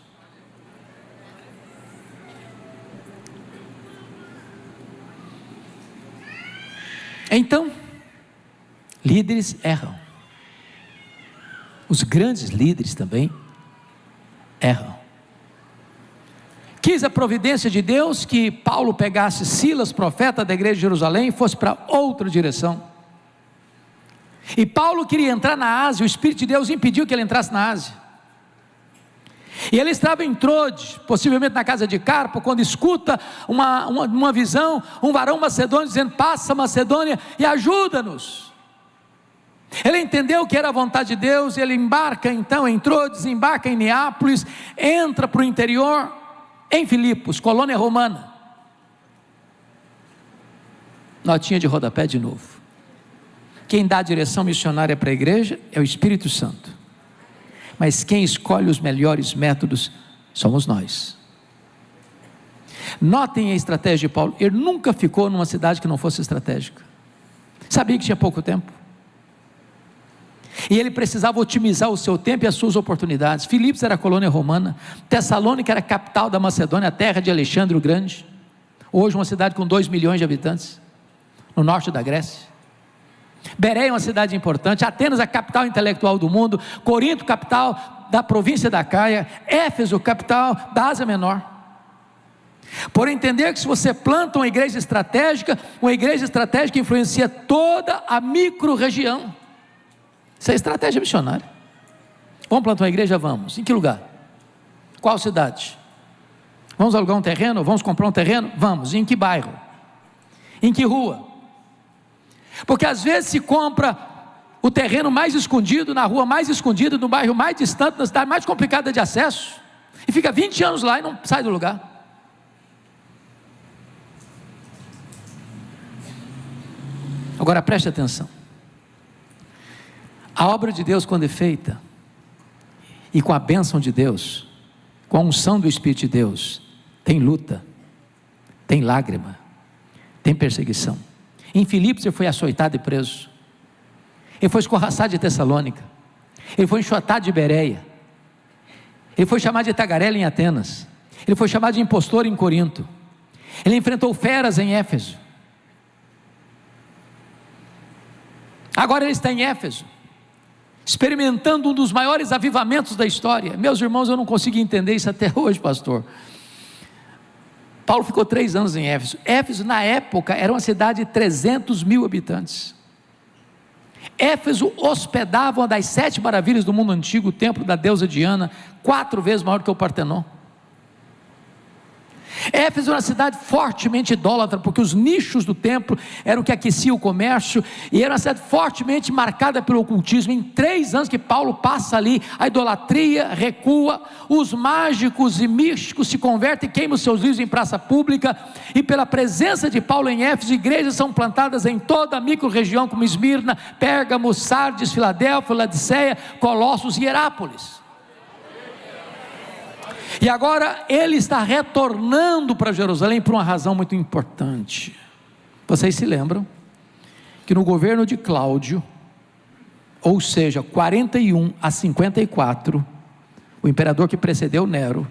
Então, líderes erram. Os grandes líderes também erram. Quis a providência de Deus que Paulo pegasse Silas, profeta da igreja de Jerusalém, e fosse para outra direção. E Paulo queria entrar na Ásia, o Espírito de Deus impediu que ele entrasse na Ásia. E ele estava em Troade, possivelmente na casa de Carpo, quando escuta uma visão, um varão macedônio dizendo, passa Macedônia e ajuda-nos. Ele entendeu que era a vontade de Deus, ele embarca então em Troade, desembarca em Neápolis, entra para o interior, em Filipos, colônia romana. Notinha de rodapé de novo. Quem dá a direção missionária para a igreja é o Espírito Santo. Mas quem escolhe os melhores métodos somos nós. Notem a estratégia de Paulo. Ele nunca ficou numa cidade que não fosse estratégica. Sabia que tinha pouco tempo. E ele precisava otimizar o seu tempo e as suas oportunidades. Filipos era a colônia romana. Tessalônica era a capital da Macedônia, a terra de Alexandre o Grande. Hoje uma cidade com 2 milhões de habitantes, no norte da Grécia. Bereia é uma cidade importante. Atenas, a capital intelectual do mundo. Corinto, capital da província da Caia. Éfeso, capital da Ásia Menor. Por entender que se você planta uma igreja estratégica influencia toda a micro-região. Isso é estratégia missionária. Vamos plantar uma igreja? Vamos. Em que lugar? Qual cidade? Vamos alugar um terreno? Vamos comprar um terreno? Vamos. Em que bairro? Em que rua? Porque às vezes se compra o terreno mais escondido, na rua mais escondida, no bairro mais distante, na cidade mais complicada de acesso, e fica 20 anos lá e não sai do lugar. Agora preste atenção. A obra de Deus, quando é feita, e com a bênção de Deus, com a unção do Espírito de Deus, tem luta, tem lágrima, tem perseguição. Em Filipos ele foi açoitado e preso. Ele foi escorraçado de Tessalônica. Ele foi enxotado de Bereia. Ele foi chamado de tagarela em Atenas. Ele foi chamado de impostor em Corinto. Ele enfrentou feras em Éfeso. Agora ele está em Éfeso, experimentando um dos maiores avivamentos da história. Meus irmãos, eu não consegui entender isso até hoje, pastor. Paulo ficou 3 anos em Éfeso. Éfeso na época era uma cidade de 300 mil habitantes. Éfeso hospedava uma das 7 maravilhas do mundo antigo, o templo da deusa Diana, 4 vezes maior que o Partenon. Éfeso era uma cidade fortemente idólatra, porque os nichos do templo eram o que aquecia o comércio, e era uma cidade fortemente marcada pelo ocultismo. Em 3 anos que Paulo passa ali, a idolatria recua, os mágicos e místicos se convertem e queimam seus livros em praça pública, e pela presença de Paulo em Éfeso, igrejas são plantadas em toda a micro-região, como Esmirna, Pérgamo, Sardes, Filadélfia, Laodiceia, Colossos e Hierápolis. E agora ele está retornando para Jerusalém por uma razão muito importante. Vocês se lembram que no governo de Cláudio, ou seja, 41 a 54, o imperador que precedeu Nero,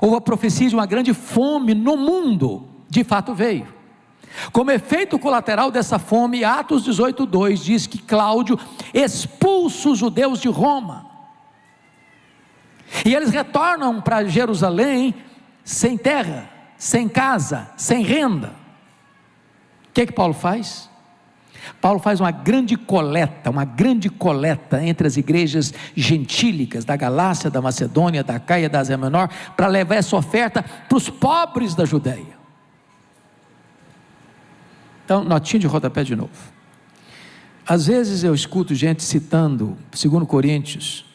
houve a profecia de uma grande fome no mundo. De fato veio. Como efeito colateral dessa fome, Atos 18:2 diz que Cláudio expulsa os judeus de Roma. E eles retornam para Jerusalém sem terra, sem casa, sem renda. O que Paulo faz? Paulo faz uma grande coleta entre as igrejas gentílicas da Galácia, da Macedônia, da Caia, da Ásia Menor, para levar essa oferta para os pobres da Judeia. Então, notinha de rodapé de novo. Às vezes eu escuto gente citando 2 Coríntios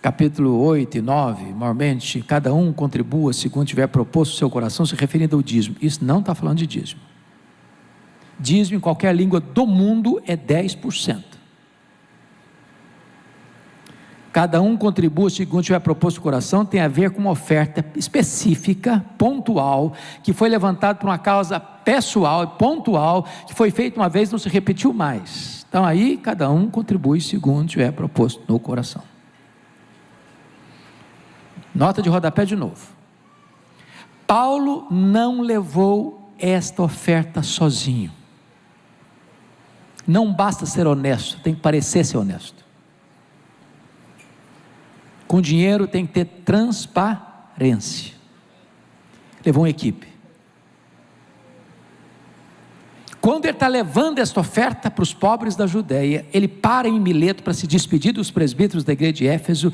capítulo 8 e 9, normalmente, cada um contribua segundo tiver proposto o seu coração, se referindo ao dízimo. Isso não está falando de dízimo. Dízimo em qualquer língua do mundo é 10%. Cada um contribua segundo tiver proposto o coração, tem a ver com uma oferta específica, pontual, que foi levantada por uma causa pessoal e pontual, que foi feita uma vez e não se repetiu mais. Então aí cada um contribui segundo tiver proposto no coração. Nota de rodapé de novo. Paulo não levou esta oferta sozinho. Não basta ser honesto, tem que parecer ser honesto. Com dinheiro tem que ter transparência. Levou uma equipe. Quando ele está levando esta oferta para os pobres da Judeia, ele para em Mileto para se despedir dos presbíteros da igreja de Éfeso,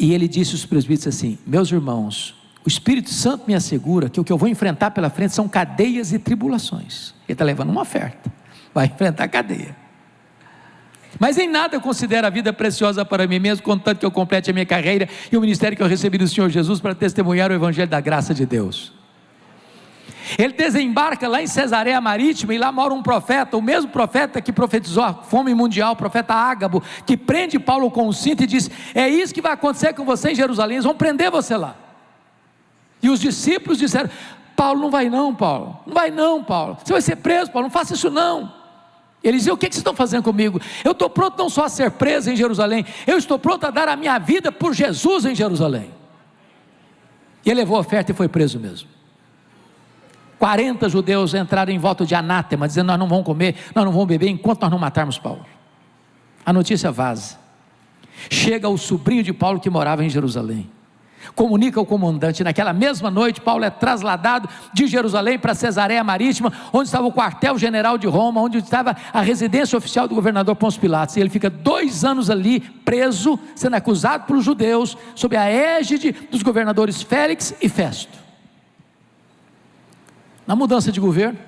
e ele disse aos presbíteros assim: meus irmãos, o Espírito Santo me assegura que o que eu vou enfrentar pela frente são cadeias e tribulações. Ele está levando uma oferta, vai enfrentar cadeia. Mas em nada eu considero a vida preciosa para mim mesmo, contanto que eu complete a minha carreira e o ministério que eu recebi do Senhor Jesus para testemunhar o Evangelho da graça de Deus. Ele desembarca lá em Cesareia Marítima, e lá mora um profeta, o mesmo profeta que profetizou a fome mundial, o profeta Ágabo, que prende Paulo com um cinto e diz: é isso que vai acontecer com você em Jerusalém, eles vão prender você lá. E os discípulos disseram: Paulo, não vai não, Paulo, não vai não, Paulo, você vai ser preso, Paulo, não faça isso não. Ele dizia: o que vocês estão fazendo comigo? Eu estou pronto não só a ser preso em Jerusalém, eu estou pronto a dar a minha vida por Jesus em Jerusalém. E ele levou a oferta e foi preso mesmo. 40 judeus entraram em voto de anátema, dizendo: nós não vamos comer, nós não vamos beber enquanto nós não matarmos Paulo. A notícia vaza. Chega o sobrinho de Paulo que morava em Jerusalém, comunica ao comandante. Naquela mesma noite Paulo é trasladado de Jerusalém para Cesareia Marítima, onde estava o quartel-general de Roma, onde estava a residência oficial do governador Pôncio Pilatos, e ele fica 2 anos ali preso, sendo acusado pelos judeus, sob a égide dos governadores Félix e Festo. Na mudança de governo,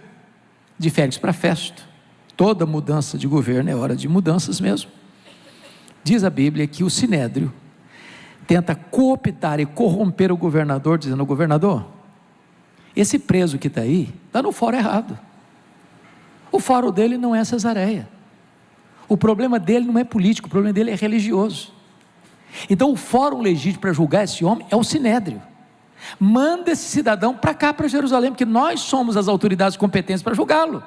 de Félix para Festo, toda mudança de governo é hora de mudanças mesmo. Diz a Bíblia que o Sinédrio tenta cooptar e corromper o governador, dizendo: governador, esse preso que está aí, está no fórum errado. O fórum dele não é Cesareia. O problema dele não é político, o problema dele é religioso. Então o fórum legítimo para julgar esse homem é o Sinédrio. Manda esse cidadão para cá, para Jerusalém, porque nós somos as autoridades competentes para julgá-lo.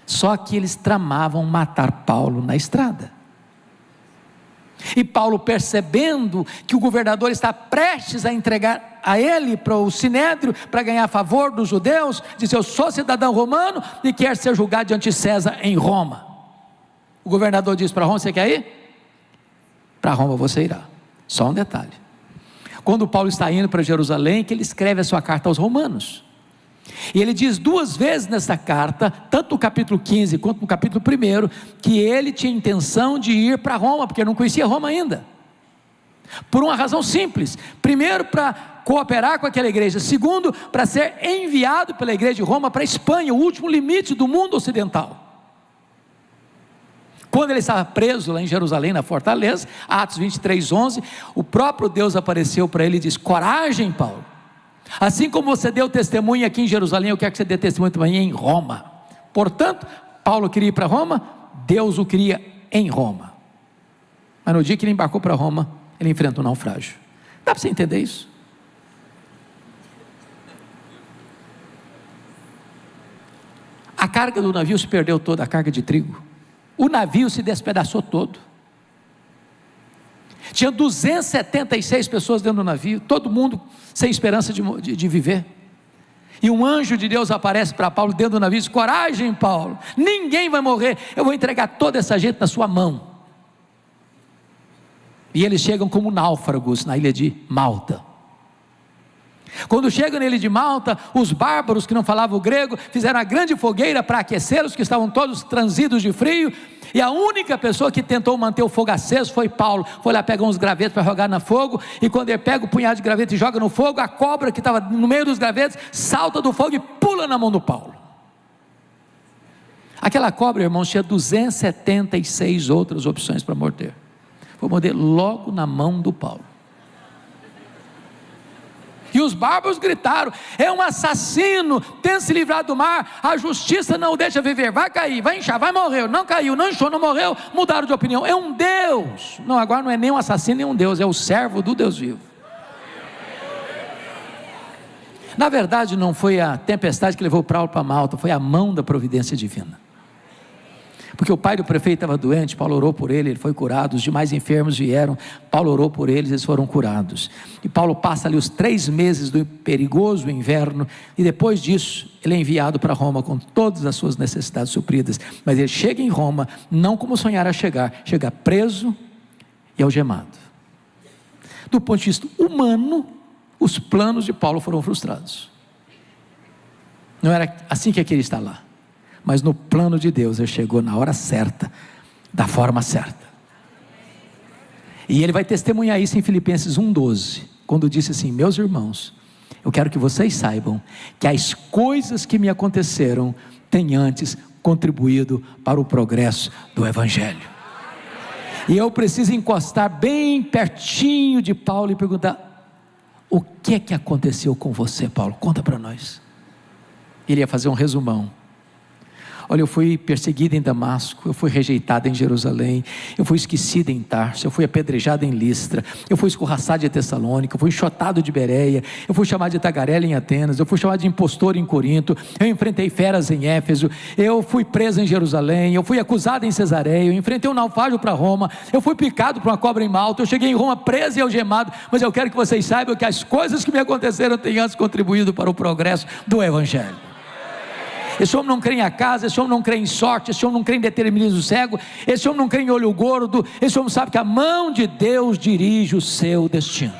Só que eles tramavam matar Paulo na estrada. E Paulo, percebendo que o governador está prestes a entregar a ele para o Sinédrio, para ganhar favor dos judeus, diz: eu sou cidadão romano e quero ser julgado diante de César em Roma. O governador diz: para Roma você quer ir? Para Roma você irá. Só um detalhe: quando Paulo está indo para Jerusalém, que ele escreve a sua carta aos romanos, e ele diz 2 vezes nessa carta, tanto no capítulo 15 quanto no capítulo 1, que ele tinha intenção de ir para Roma, porque não conhecia Roma ainda. Por uma razão simples: primeiro, para cooperar com aquela igreja; segundo, para ser enviado pela igreja de Roma para a Espanha, o último limite do mundo ocidental. Quando ele estava preso lá em Jerusalém, na fortaleza, Atos 23:11, o próprio Deus apareceu para ele e disse: coragem, Paulo, assim como você deu testemunho aqui em Jerusalém, eu quero que você dê testemunho também em Roma. Portanto, Paulo queria ir para Roma, Deus o queria em Roma. Mas no dia que ele embarcou para Roma, ele enfrenta um naufrágio. Dá para você entender isso? A carga do navio se perdeu toda, a carga de trigo. O navio se despedaçou todo. Tinha 276 pessoas dentro do navio, todo mundo sem esperança de viver. E um anjo de Deus aparece para Paulo dentro do navio e diz: coragem, Paulo, ninguém vai morrer, eu vou entregar toda essa gente na sua mão. E eles chegam como náufragos na ilha de Malta. Quando chegam na ilha de Malta, os bárbaros que não falavam o grego fizeram a grande fogueira para aquecê-los, que estavam todos transidos de frio, e a única pessoa que tentou manter o fogo aceso foi Paulo. Foi lá pegar uns gravetos para jogar no fogo, e quando ele pega o punhado de gravetos e joga no fogo, a cobra que estava no meio dos gravetos salta do fogo e pula na mão do Paulo. Aquela cobra, irmãos, tinha 276 outras opções para morder. Foi morder logo na mão do Paulo. E os bárbaros gritaram: é um assassino, tenta se livrar do mar, a justiça não o deixa viver, vai cair, vai inchar, vai morrer. Não caiu, não inchou, não morreu, mudaram de opinião, é um Deus. Não, agora não é nem um assassino nem um Deus, é o servo do Deus vivo. Na verdade não foi a tempestade que levou Paulo para Malta, foi a mão da providência divina. Porque o pai do prefeito estava doente, Paulo orou por ele, ele foi curado. Os demais enfermos vieram, Paulo orou por eles, eles foram curados. E Paulo passa ali os 3 meses do perigoso inverno, e depois disso ele é enviado para Roma com todas as suas necessidades supridas. Mas ele chega em Roma, não como sonhara chegar, chega preso e algemado. Do ponto de vista humano, os planos de Paulo foram frustrados. Não era assim que ele queria estar lá. Mas no plano de Deus, ele chegou na hora certa, da forma certa. E ele vai testemunhar isso em Filipenses 1:12, quando disse assim: meus irmãos, eu quero que vocês saibam que as coisas que me aconteceram têm antes contribuído para o progresso do Evangelho. E eu preciso encostar bem pertinho de Paulo e perguntar: o que é que aconteceu com você, Paulo? Conta para nós. Ele ia fazer um resumão. Olha, eu fui perseguido em Damasco, eu fui rejeitado em Jerusalém, eu fui esquecido em Tarso, eu fui apedrejado em Listra, eu fui escorraçado em Tessalônica, eu fui enxotado de Bereia, eu fui chamado de tagarela em Atenas, eu fui chamado de impostor em Corinto, eu enfrentei feras em Éfeso, eu fui preso em Jerusalém, eu fui acusado em Cesareia, eu enfrentei um naufrágio para Roma, eu fui picado por uma cobra em Malta, eu cheguei em Roma preso e algemado. Mas eu quero que vocês saibam que as coisas que me aconteceram têm antes contribuído para o progresso do Evangelho. Esse homem não crê em acaso, esse homem não crê em sorte, esse homem não crê em determinismo cego, esse homem não crê em olho gordo, esse homem sabe que a mão de Deus dirige o seu destino.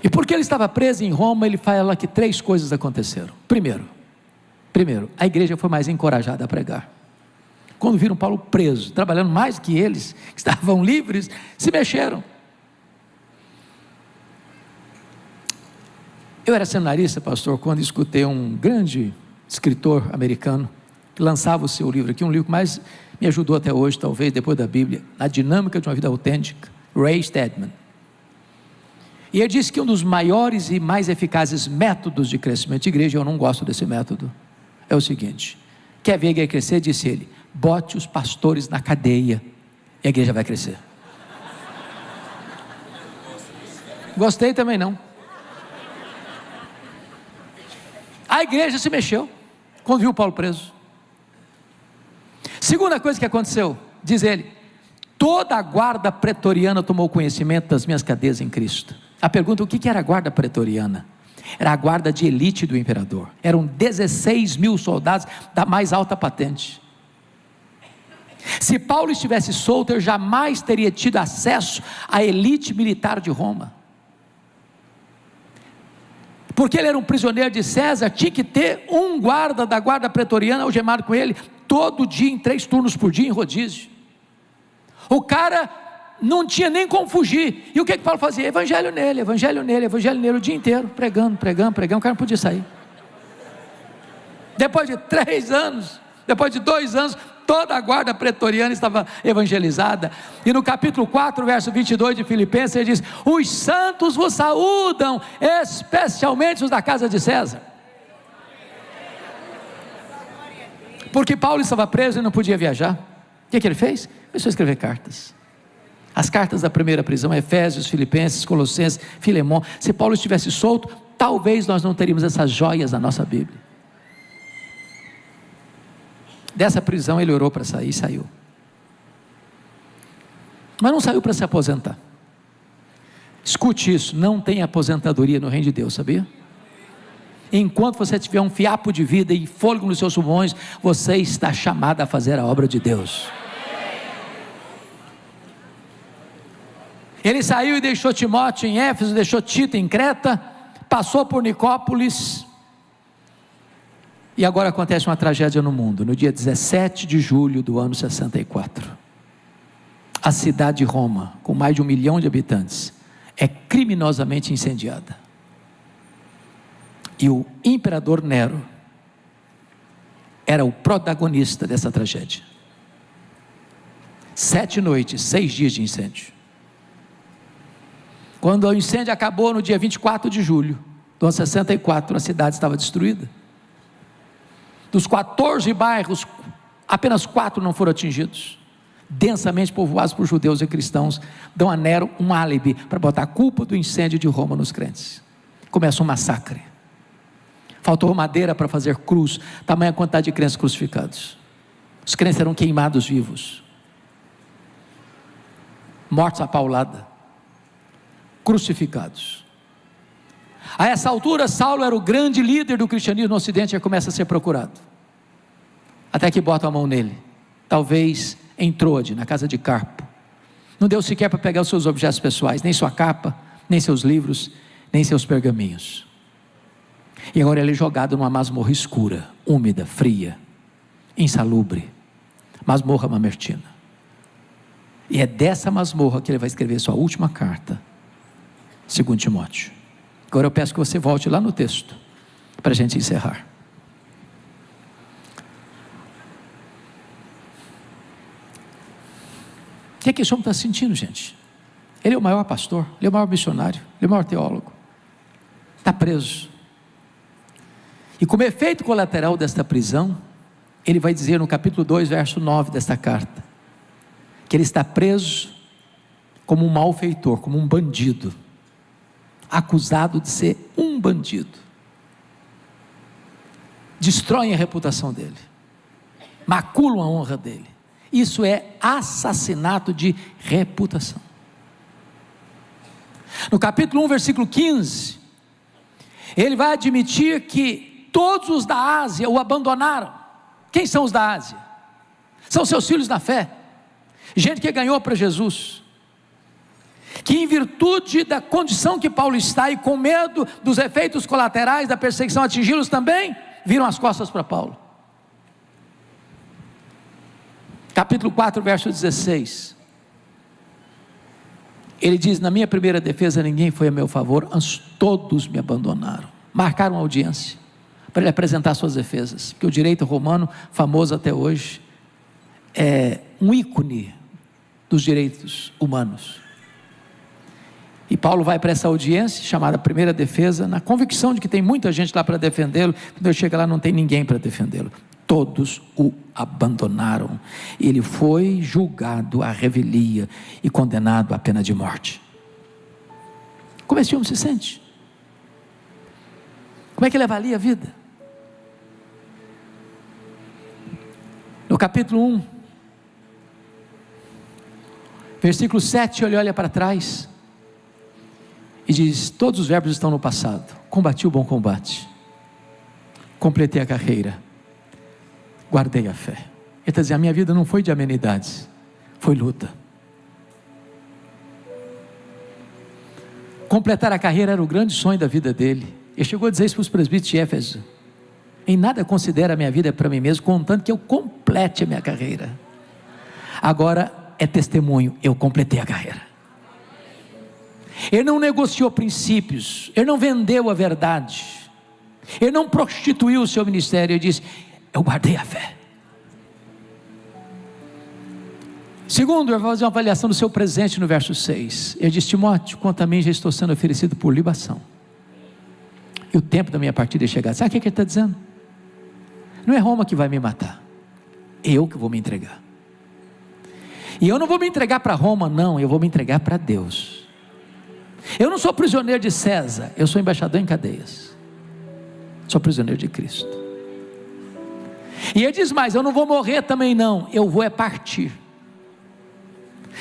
E porque ele estava preso em Roma, ele fala que 3 coisas aconteceram. Primeiro, a igreja foi mais encorajada a pregar. Quando viram Paulo preso, trabalhando mais que eles, que estavam livres, se mexeram. Eu era seminarista, pastor, quando escutei um grande escritor americano, que lançava o seu livro aqui, um livro que mais me ajudou até hoje, talvez, depois da Bíblia, A Dinâmica de uma Vida Autêntica, Ray Stedman. E ele disse que um dos maiores e mais eficazes métodos de crescimento de igreja, eu não gosto desse método, é o seguinte: quer ver a igreja crescer? Disse ele, bote os pastores na cadeia, e a igreja vai crescer. Gostei também não. A igreja se mexeu quando viu Paulo preso. Segunda coisa que aconteceu, diz ele: toda a guarda pretoriana tomou conhecimento das minhas cadeias em Cristo. A pergunta: o que era a guarda pretoriana? Era a guarda de elite do imperador. Eram 16 mil soldados da mais alta patente. Se Paulo estivesse solto, ele jamais teria tido acesso à elite militar de Roma. Porque ele era um prisioneiro de César, tinha que ter um guarda da guarda pretoriana algemado com ele, todo dia, em 3 turnos por dia, em rodízio. O cara não tinha nem como fugir. E o que Paulo fazia? Evangelho nele, evangelho nele, evangelho nele, o dia inteiro, pregando, o cara não podia sair. Depois de 3 anos, depois de 2 anos, toda a guarda pretoriana estava evangelizada. E no capítulo 4, verso 22 de Filipenses, ele diz: os santos vos saúdam, especialmente os da casa de César. Porque Paulo estava preso e não podia viajar. O que ele fez? Começou a escrever cartas. As cartas da primeira prisão: Efésios, Filipenses, Colossenses, Filemão. Se Paulo estivesse solto, talvez nós não teríamos essas joias na nossa Bíblia. Dessa prisão ele orou para sair e saiu. Mas não saiu para se aposentar. Escute isso: não tem aposentadoria no reino de Deus, sabia? Enquanto você tiver um fiapo de vida e fôlego nos seus pulmões, você está chamado a fazer a obra de Deus. Ele saiu e deixou Timóteo em Éfeso, deixou Tito em Creta, passou por Nicópolis. E agora acontece uma tragédia no mundo. No dia 17 de julho do ano 64, a cidade de Roma, com mais de 1 milhão de habitantes, é criminosamente incendiada. E o imperador Nero era o protagonista dessa tragédia. 7 noites, 6 dias de incêndio. Quando o incêndio acabou no dia 24 de julho do ano 64, a cidade estava destruída. Dos 14 bairros, apenas 4 não foram atingidos. Densamente povoados por judeus e cristãos, dão a Nero um álibi para botar a culpa do incêndio de Roma nos crentes. Começa um massacre. Faltou madeira para fazer cruz, tamanha quantidade de crentes crucificados. Os crentes eram queimados vivos, mortos à paulada, crucificados. A essa altura, Saulo era o grande líder do cristianismo no ocidente e começa a ser procurado. Até que botam a mão nele, talvez em Troade, na casa de Carpo. Não deu sequer para pegar os seus objetos pessoais, nem sua capa, nem seus livros, nem seus pergaminhos. E agora ele é jogado numa masmorra escura, úmida, fria, insalubre, masmorra mamertina. E é dessa masmorra que ele vai escrever sua última carta, segundo Timóteo. Agora eu peço que você volte lá no texto, para a gente encerrar. O que é que esse homem está sentindo, gente? Ele é o maior pastor, ele é o maior missionário, ele é o maior teólogo. Está preso. E como efeito colateral desta prisão, ele vai dizer no capítulo 2, verso 9 desta carta, que ele está preso como um malfeitor, como um bandido, acusado de ser um bandido. Destroem a reputação dele, maculam a honra dele. Isso é assassinato de reputação. No capítulo 1, versículo 15, ele vai admitir que todos os da Ásia o abandonaram. Quem são os da Ásia? São seus filhos na fé, gente que ganhou para Jesus, que em virtude da condição que Paulo está e com medo dos efeitos colaterais da perseguição atingi-los também, viram as costas para Paulo. Capítulo 4, verso 16, ele diz: na minha primeira defesa ninguém foi a meu favor, antes todos me abandonaram. Marcaram audiência para ele apresentar suas defesas, porque o direito romano, famoso até hoje, é um ícone dos direitos humanos. E Paulo vai para essa audiência, chamada primeira defesa, na convicção de que tem muita gente lá para defendê-lo. Quando ele chega lá, não tem ninguém para defendê-lo. Todos o abandonaram. Ele foi julgado à revelia e condenado à pena de morte. Como esse homem se sente? Como é que ele avalia a vida? No capítulo 1, versículo 7, ele olha para trás e diz: todos os verbos estão no passado. Combati o bom combate, completei a carreira, guardei a fé. Ele está dizendo: a minha vida não foi de amenidades, foi luta. Completar a carreira era o grande sonho da vida dele. Ele chegou a dizer isso para os presbíteros de Éfeso: em nada considero a minha vida para mim mesmo, contanto que eu complete a minha carreira. Agora, é testemunho: eu completei a carreira. Ele não negociou princípios, ele não vendeu a verdade, ele não prostituiu o seu ministério, ele disse: eu guardei a fé. Segundo, eu vou fazer uma avaliação do seu presente no verso 6. Ele diz: Timóteo, quanto a mim já estou sendo oferecido por libação, e o tempo da minha partida é chegado. Sabe o que ele está dizendo? Não é Roma que vai me matar, eu que vou me entregar. E eu não vou me entregar para Roma, não, eu vou me entregar para Deus. Eu não sou prisioneiro de César, eu sou embaixador em cadeias, sou prisioneiro de Cristo. E ele diz mais: eu não vou morrer também não, eu vou é partir.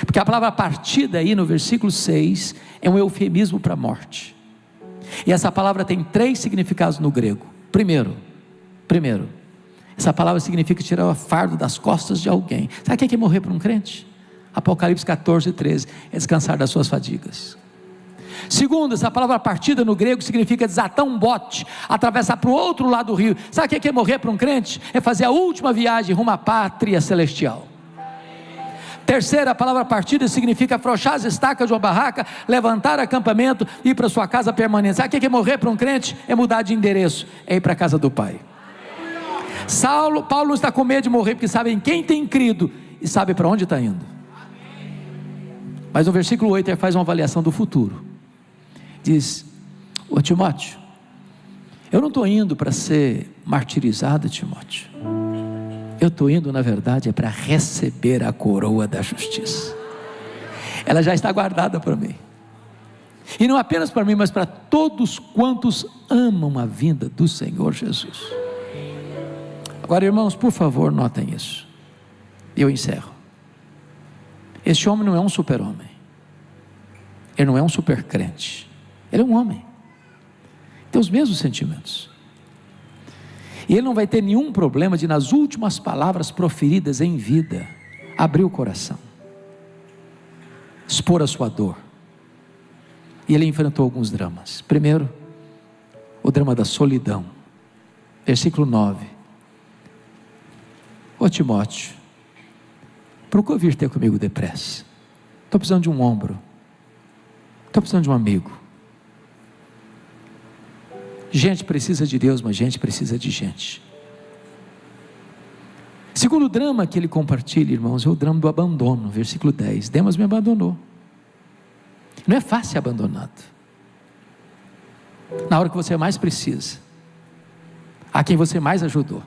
Porque a palavra partida aí no versículo 6 é um eufemismo para a morte. E essa palavra tem 3 significados no grego. Primeiro, essa palavra significa tirar o fardo das costas de alguém. Sabe o que é morrer para um crente? Apocalipse 14:13 é descansar das suas fadigas. Segundo, essa palavra partida no grego significa desatar um bote, atravessar para o outro lado do rio. Sabe o que é morrer para um crente? É fazer a última viagem rumo à pátria celestial. Terceira, a palavra partida significa afrouxar as estacas de uma barraca, levantar acampamento e ir para sua casa permanente. Sabe o que é morrer para um crente? É mudar de endereço, é ir para a casa do Pai. Paulo não está com medo de morrer, porque sabe em quem tem crido e sabe para onde está indo. Mas no versículo 8 ele faz uma avaliação do futuro. Diz: ô Timóteo, eu não estou indo para ser martirizado, Timóteo. Eu estou indo, na verdade, é para receber a coroa da justiça. Ela já está guardada para mim. E não apenas para mim, mas para todos quantos amam a vinda do Senhor Jesus. Agora, irmãos, por favor, notem isso. Eu encerro. Este homem não é um super-homem. Ele não é um super-crente. Ele é um homem. Tem os mesmos sentimentos. E ele não vai ter nenhum problema de, nas últimas palavras proferidas em vida, abrir o coração, expor a sua dor. E ele enfrentou alguns dramas. Primeiro, o drama da solidão. Versículo 9. Ô Timóteo, procura vir ter comigo depressa. Estou precisando de um ombro. Estou precisando de um amigo. Gente precisa de Deus, mas gente precisa de gente. Segundo drama que ele compartilha, irmãos, é o drama do abandono. Versículo 10. Demas me abandonou. Não é fácil abandonado. Na hora que você mais precisa, a quem você mais ajudou.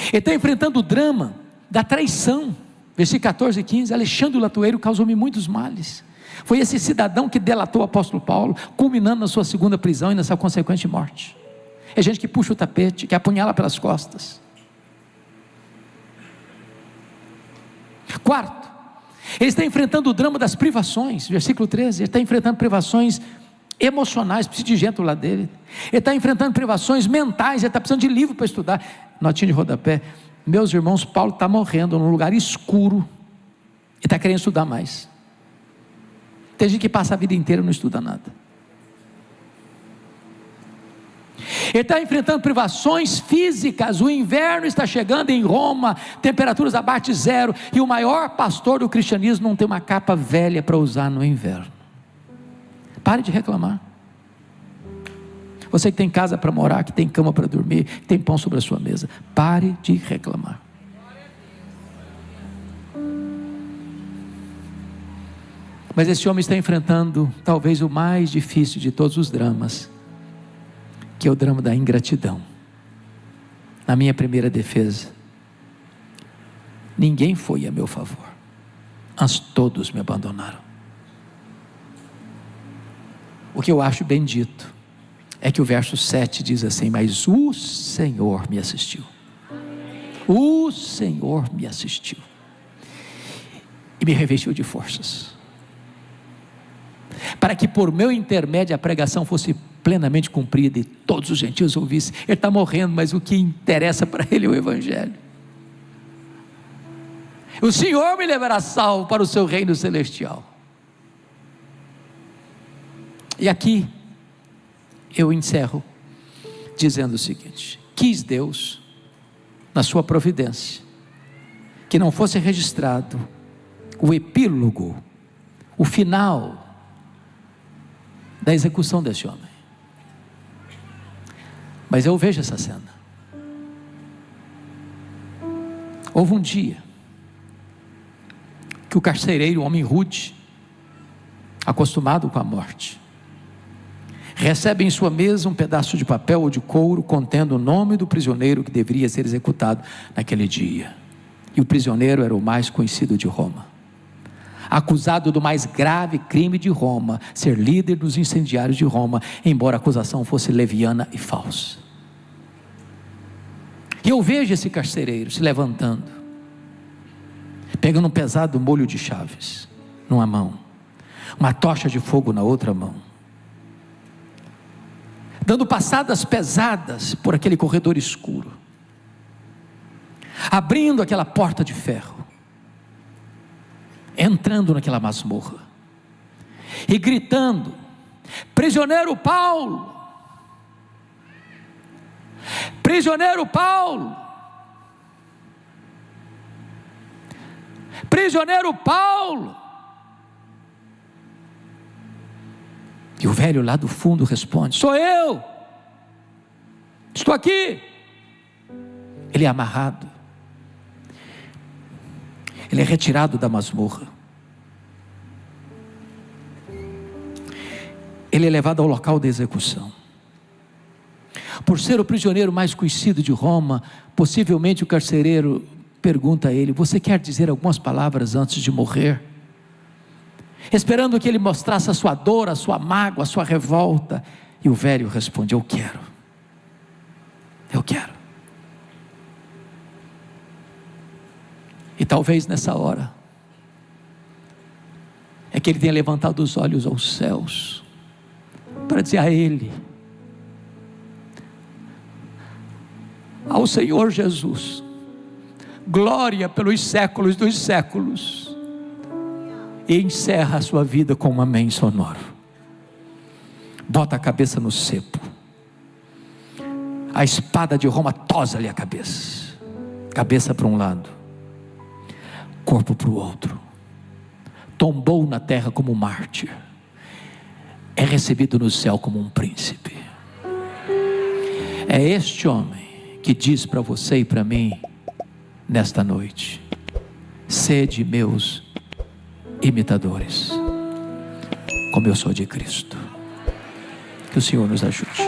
Ele está enfrentando o drama da traição. Versículo 14 e 15. Alexandre o latoeiro causou-me muitos males. Foi esse cidadão que delatou o apóstolo Paulo, culminando na sua segunda prisão e na sua consequente morte. É gente que puxa o tapete, que apunhala pelas costas. Quarto, ele está enfrentando o drama das privações. Versículo 13, ele está enfrentando privações emocionais, precisa de gente do lado dele. Ele está enfrentando privações mentais, ele está precisando de livro para estudar. Notinha de rodapé: meus irmãos, Paulo está morrendo num lugar escuro e está querendo estudar mais. Tem gente que passa a vida inteira e não estuda nada. Ele está enfrentando privações físicas. O inverno está chegando em Roma, temperaturas abaixo de 0, e o maior pastor do cristianismo não tem uma capa velha para usar no inverno. Pare de reclamar. Você que tem casa para morar, que tem cama para dormir, que tem pão sobre a sua mesa, pare de reclamar. Mas esse homem está enfrentando talvez o mais difícil de todos os dramas, que é o drama da ingratidão. Na minha primeira defesa, ninguém foi a meu favor, mas todos me abandonaram. O que eu acho bendito é que o verso 7 diz assim: mas o Senhor me assistiu. O Senhor me assistiu e me revestiu de forças, para que por meu intermédio a pregação fosse plenamente cumprida e todos os gentios ouvissem. Ele está morrendo, mas o que interessa para ele é o Evangelho. O Senhor me levará salvo para o seu reino celestial. E aqui eu encerro dizendo o seguinte: quis Deus, na sua providência, que não fosse registrado o epílogo, o final da execução desse homem. Mas eu vejo essa cena. Houve um dia que o carcereiro, um homem rude, acostumado com a morte, recebe em sua mesa um pedaço de papel ou de couro contendo o nome do prisioneiro que deveria ser executado naquele dia. E o prisioneiro era o mais conhecido de Roma, acusado do mais grave crime de Roma, ser líder dos incendiários de Roma, embora a acusação fosse leviana e falsa. E eu vejo esse carcereiro se levantando, pegando um pesado molho de chaves numa mão, uma tocha de fogo na outra mão, dando passadas pesadas por aquele corredor escuro, abrindo aquela porta de ferro, entrando naquela masmorra e gritando: prisioneiro Paulo, prisioneiro Paulo, prisioneiro Paulo. E o velho lá do fundo responde: sou eu, estou aqui. Ele é amarrado, ele é retirado da masmorra, ele é levado ao local da execução. Por ser o prisioneiro mais conhecido de Roma, possivelmente o carcereiro pergunta a ele: você quer dizer algumas palavras antes de morrer? Esperando que ele mostrasse a sua dor, a sua mágoa, a sua revolta. E o velho responde: eu quero. E talvez nessa hora é que ele tenha levantado os olhos aos céus para dizer a ele, ao Senhor Jesus, glória pelos séculos dos séculos. E encerra a sua vida com um amém sonoro. Bota a cabeça no cepo, a espada de Roma tosa-lhe a cabeça, cabeça para um lado, corpo para o outro. Tombou na terra como um mártir, é recebido no céu como um príncipe. É este homem que diz para você e para mim nesta noite: sede meus imitadores, como eu sou de Cristo. Que o Senhor nos ajude.